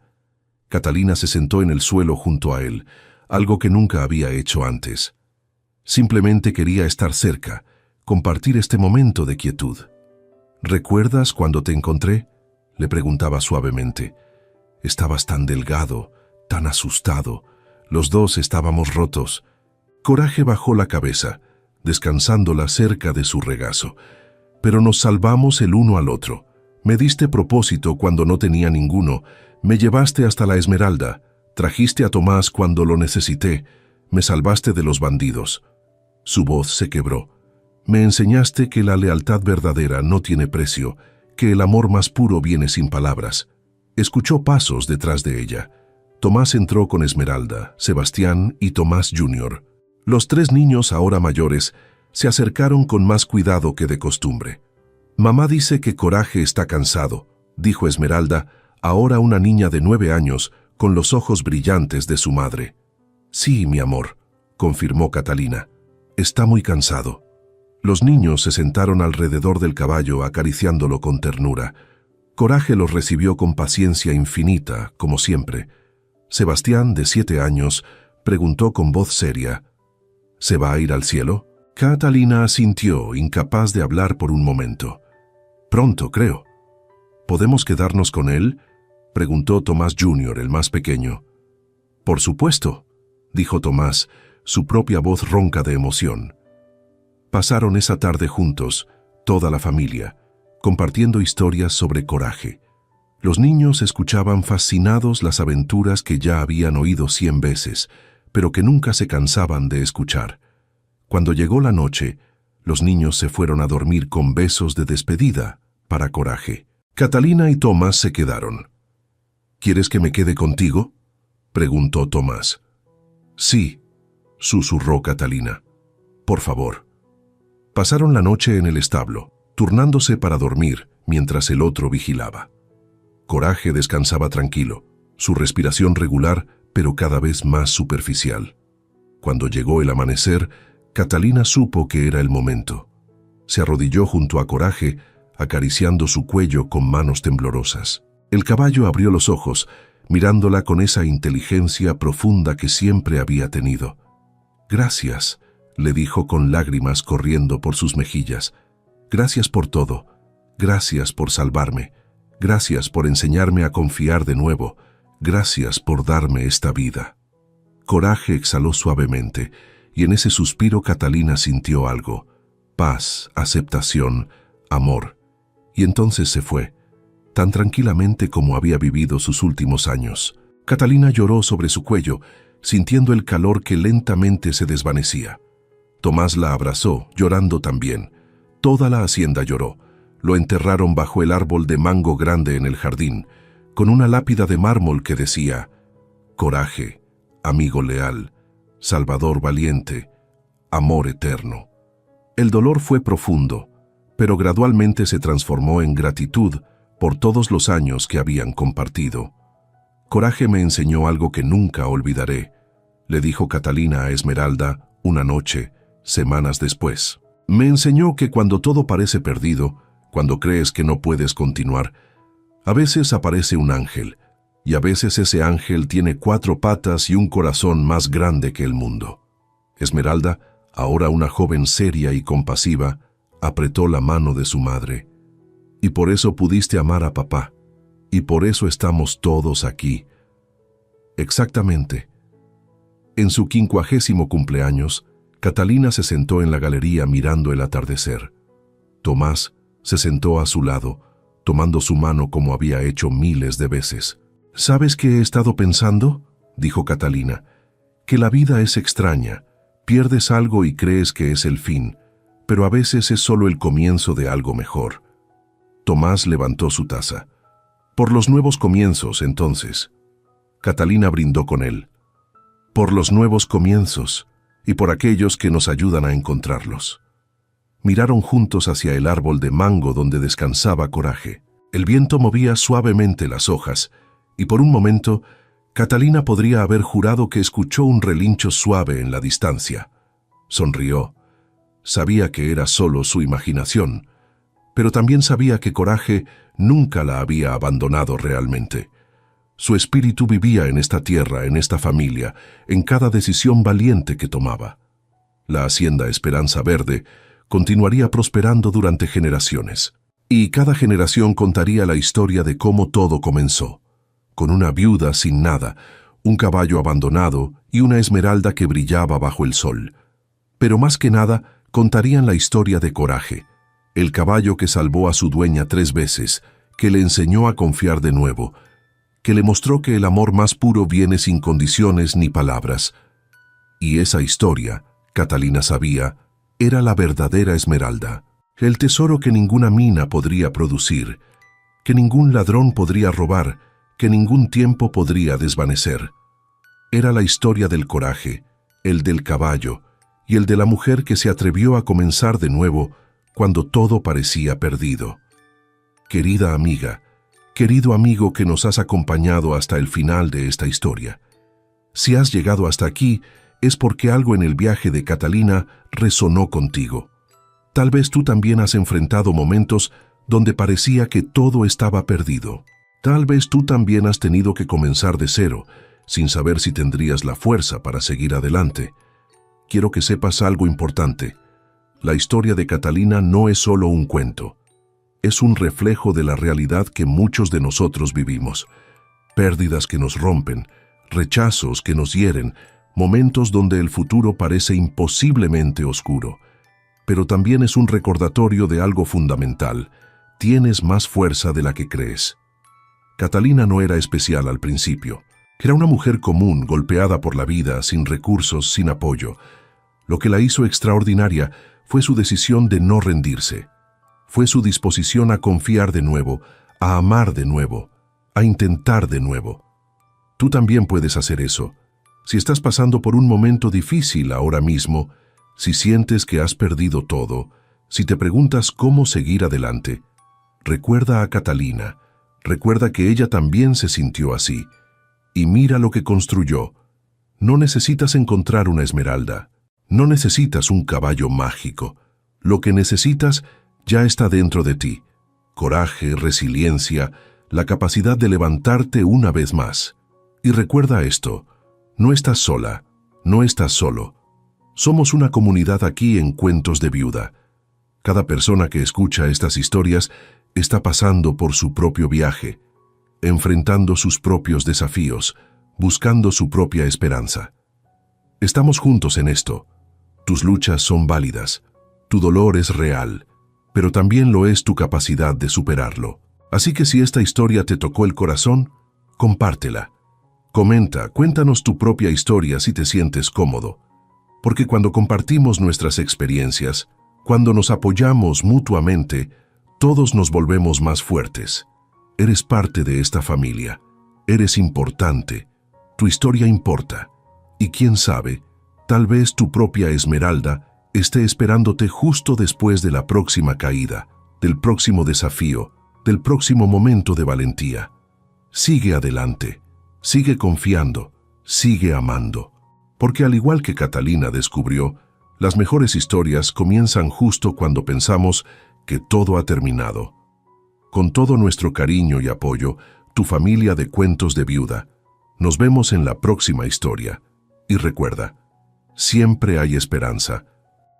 [SPEAKER 1] Catalina se sentó en el suelo junto a él, algo que nunca había hecho antes. Simplemente quería estar cerca, compartir este momento de quietud. «¿Recuerdas cuando te encontré?», le preguntaba suavemente. «Estabas tan delgado, tan asustado. Los dos estábamos rotos». Coraje bajó la cabeza, descansándola cerca de su regazo. «Pero nos salvamos el uno al otro. Me diste propósito cuando no tenía ninguno. Me llevaste hasta la Esmeralda. Trajiste a Tomás cuando lo necesité. Me salvaste de los bandidos». Su voz se quebró. «Me enseñaste que la lealtad verdadera no tiene precio, que el amor más puro viene sin palabras». Escuchó pasos detrás de ella. Tomás entró con Esmeralda, Sebastián y Tomás Jr. Los 3 niños, ahora mayores, se acercaron con más cuidado que de costumbre. Mamá dice que Coraje está cansado, dijo Esmeralda, ahora una niña de 9 años, con los ojos brillantes de su madre. Sí, mi amor, confirmó Catalina. Está muy cansado. Los niños se sentaron alrededor del caballo acariciándolo con ternura. Coraje los recibió con paciencia infinita, como siempre. Sebastián, de 7 años, preguntó con voz seria: ¿Se va a ir al cielo? Catalina asintió, incapaz de hablar por un momento. Pronto, creo. ¿Podemos quedarnos con él?, preguntó Tomás Jr., el más pequeño. Por supuesto, dijo Tomás, su propia voz ronca de emoción. Pasaron esa tarde juntos, toda la familia, compartiendo historias sobre Coraje. Los niños escuchaban fascinados las aventuras que ya habían oído 100 veces, pero que nunca se cansaban de escuchar. Cuando llegó la noche, los niños se fueron a dormir con besos de despedida para Coraje. Catalina y Tomás se quedaron. ¿Quieres que me quede contigo?, preguntó Tomás. Sí, susurró Catalina. Por favor. Pasaron la noche en el establo, turnándose para dormir mientras el otro vigilaba. Coraje descansaba tranquilo, su respiración regular, pero cada vez más superficial. Cuando llegó el amanecer, Catalina supo que era el momento. Se arrodilló junto a Coraje, acariciando su cuello con manos temblorosas. El caballo abrió los ojos, mirándola con esa inteligencia profunda que siempre había tenido. Gracias, le dijo con lágrimas corriendo por sus mejillas. Gracias por todo. Gracias por salvarme. Gracias por enseñarme a confiar de nuevo. Gracias por darme esta vida. Coraje exhaló suavemente, y en ese suspiro Catalina sintió algo: paz, aceptación, amor. Y entonces se fue, tan tranquilamente como había vivido sus últimos años. Catalina lloró sobre su cuello, sintiendo el calor que lentamente se desvanecía. Tomás la abrazó, llorando también. Toda la hacienda lloró. Lo enterraron bajo el árbol de mango grande en el jardín, con una lápida de mármol que decía: Coraje, amigo leal, salvador valiente, amor eterno. El dolor fue profundo, pero gradualmente se transformó en gratitud por todos los años que habían compartido. Coraje me enseñó algo que nunca olvidaré, le dijo Catalina a Esmeralda una noche, semanas después. Me enseñó que cuando todo parece perdido, cuando crees que no puedes continuar, a veces aparece un ángel, y a veces ese ángel tiene 4 patas y un corazón más grande que el mundo. Esmeralda, ahora una joven seria y compasiva, apretó la mano de su madre. Y por eso pudiste amar a papá, y por eso estamos todos aquí. Exactamente. En su 50º cumpleaños, Catalina se sentó en la galería mirando el atardecer. Tomás se sentó a su lado, tomando su mano como había hecho miles de veces. ¿Sabes qué he estado pensando?, dijo Catalina. Que la vida es extraña. Pierdes algo y crees que es el fin, pero a veces es solo el comienzo de algo mejor. Tomás levantó su taza. Por los nuevos comienzos, entonces. Catalina brindó con él. Por los nuevos comienzos y por aquellos que nos ayudan a encontrarlos. Miraron juntos hacia el árbol de mango donde descansaba Coraje. El viento movía suavemente las hojas, y por un momento, Catalina podría haber jurado que escuchó un relincho suave en la distancia. Sonrió. Sabía que era solo su imaginación, pero también sabía que Coraje nunca la había abandonado realmente. Su espíritu vivía en esta tierra, en esta familia, en cada decisión valiente que tomaba. La hacienda Esperanza Verde continuaría prosperando durante generaciones, y cada generación contaría la historia de cómo todo comenzó, con una viuda sin nada, un caballo abandonado y una esmeralda que brillaba bajo el sol. Pero más que nada, contarían la historia de Coraje, el caballo que salvó a su dueña 3 veces, que le enseñó a confiar de nuevo, que le mostró que el amor más puro viene sin condiciones ni palabras. Y esa historia, Catalina sabía, era la verdadera esmeralda, el tesoro que ninguna mina podría producir, que ningún ladrón podría robar, que ningún tiempo podría desvanecer. Era la historia del coraje, el del caballo y el de la mujer que se atrevió a comenzar de nuevo cuando todo parecía perdido. Querida amiga, querido amigo que nos has acompañado hasta el final de esta historia, si has llegado hasta aquí es porque algo en el viaje de Catalina resonó contigo. Tal vez tú también has enfrentado momentos donde parecía que todo estaba perdido. Tal vez tú también has tenido que comenzar de cero, sin saber si tendrías la fuerza para seguir adelante. Quiero que sepas algo importante. La historia de Catalina no es solo un cuento. Es un reflejo de la realidad que muchos de nosotros vivimos. Pérdidas que nos rompen, rechazos que nos hieren, momentos donde el futuro parece imposiblemente oscuro. Pero también es un recordatorio de algo fundamental. Tienes más fuerza de la que crees. Catalina no era especial al principio. Era una mujer común, golpeada por la vida, sin recursos, sin apoyo. Lo que la hizo extraordinaria fue su decisión de no rendirse. Fue su disposición a confiar de nuevo, a amar de nuevo, a intentar de nuevo. Tú también puedes hacer eso. Si estás pasando por un momento difícil ahora mismo, si sientes que has perdido todo, si te preguntas cómo seguir adelante, recuerda a Catalina, recuerda que ella también se sintió así. Y mira lo que construyó. No necesitas encontrar una esmeralda, no necesitas un caballo mágico. Lo que necesitas ya está dentro de ti. Coraje, resiliencia, la capacidad de levantarte una vez más. Y recuerda esto, no estás sola, no estás solo. Somos una comunidad aquí en Cuentos de Viuda. Cada persona que escucha estas historias está pasando por su propio viaje, enfrentando sus propios desafíos, buscando su propia esperanza. Estamos juntos en esto. Tus luchas son válidas, tu dolor es real, pero también lo es tu capacidad de superarlo. Así que si esta historia te tocó el corazón, compártela. Comenta, cuéntanos tu propia historia si te sientes cómodo. Porque cuando compartimos nuestras experiencias, cuando nos apoyamos mutuamente, todos nos volvemos más fuertes. Eres parte de esta familia. Eres importante. Tu historia importa. Y quién sabe, tal vez tu propia esmeralda esté esperándote justo después de la próxima caída, del próximo desafío, del próximo momento de valentía. Sigue adelante. Sigue confiando, sigue amando. Porque al igual que Catalina descubrió, las mejores historias comienzan justo cuando pensamos que todo ha terminado. Con todo nuestro cariño y apoyo, tu familia de Cuentos de Viuda, nos vemos en la próxima historia. Y recuerda, siempre hay esperanza.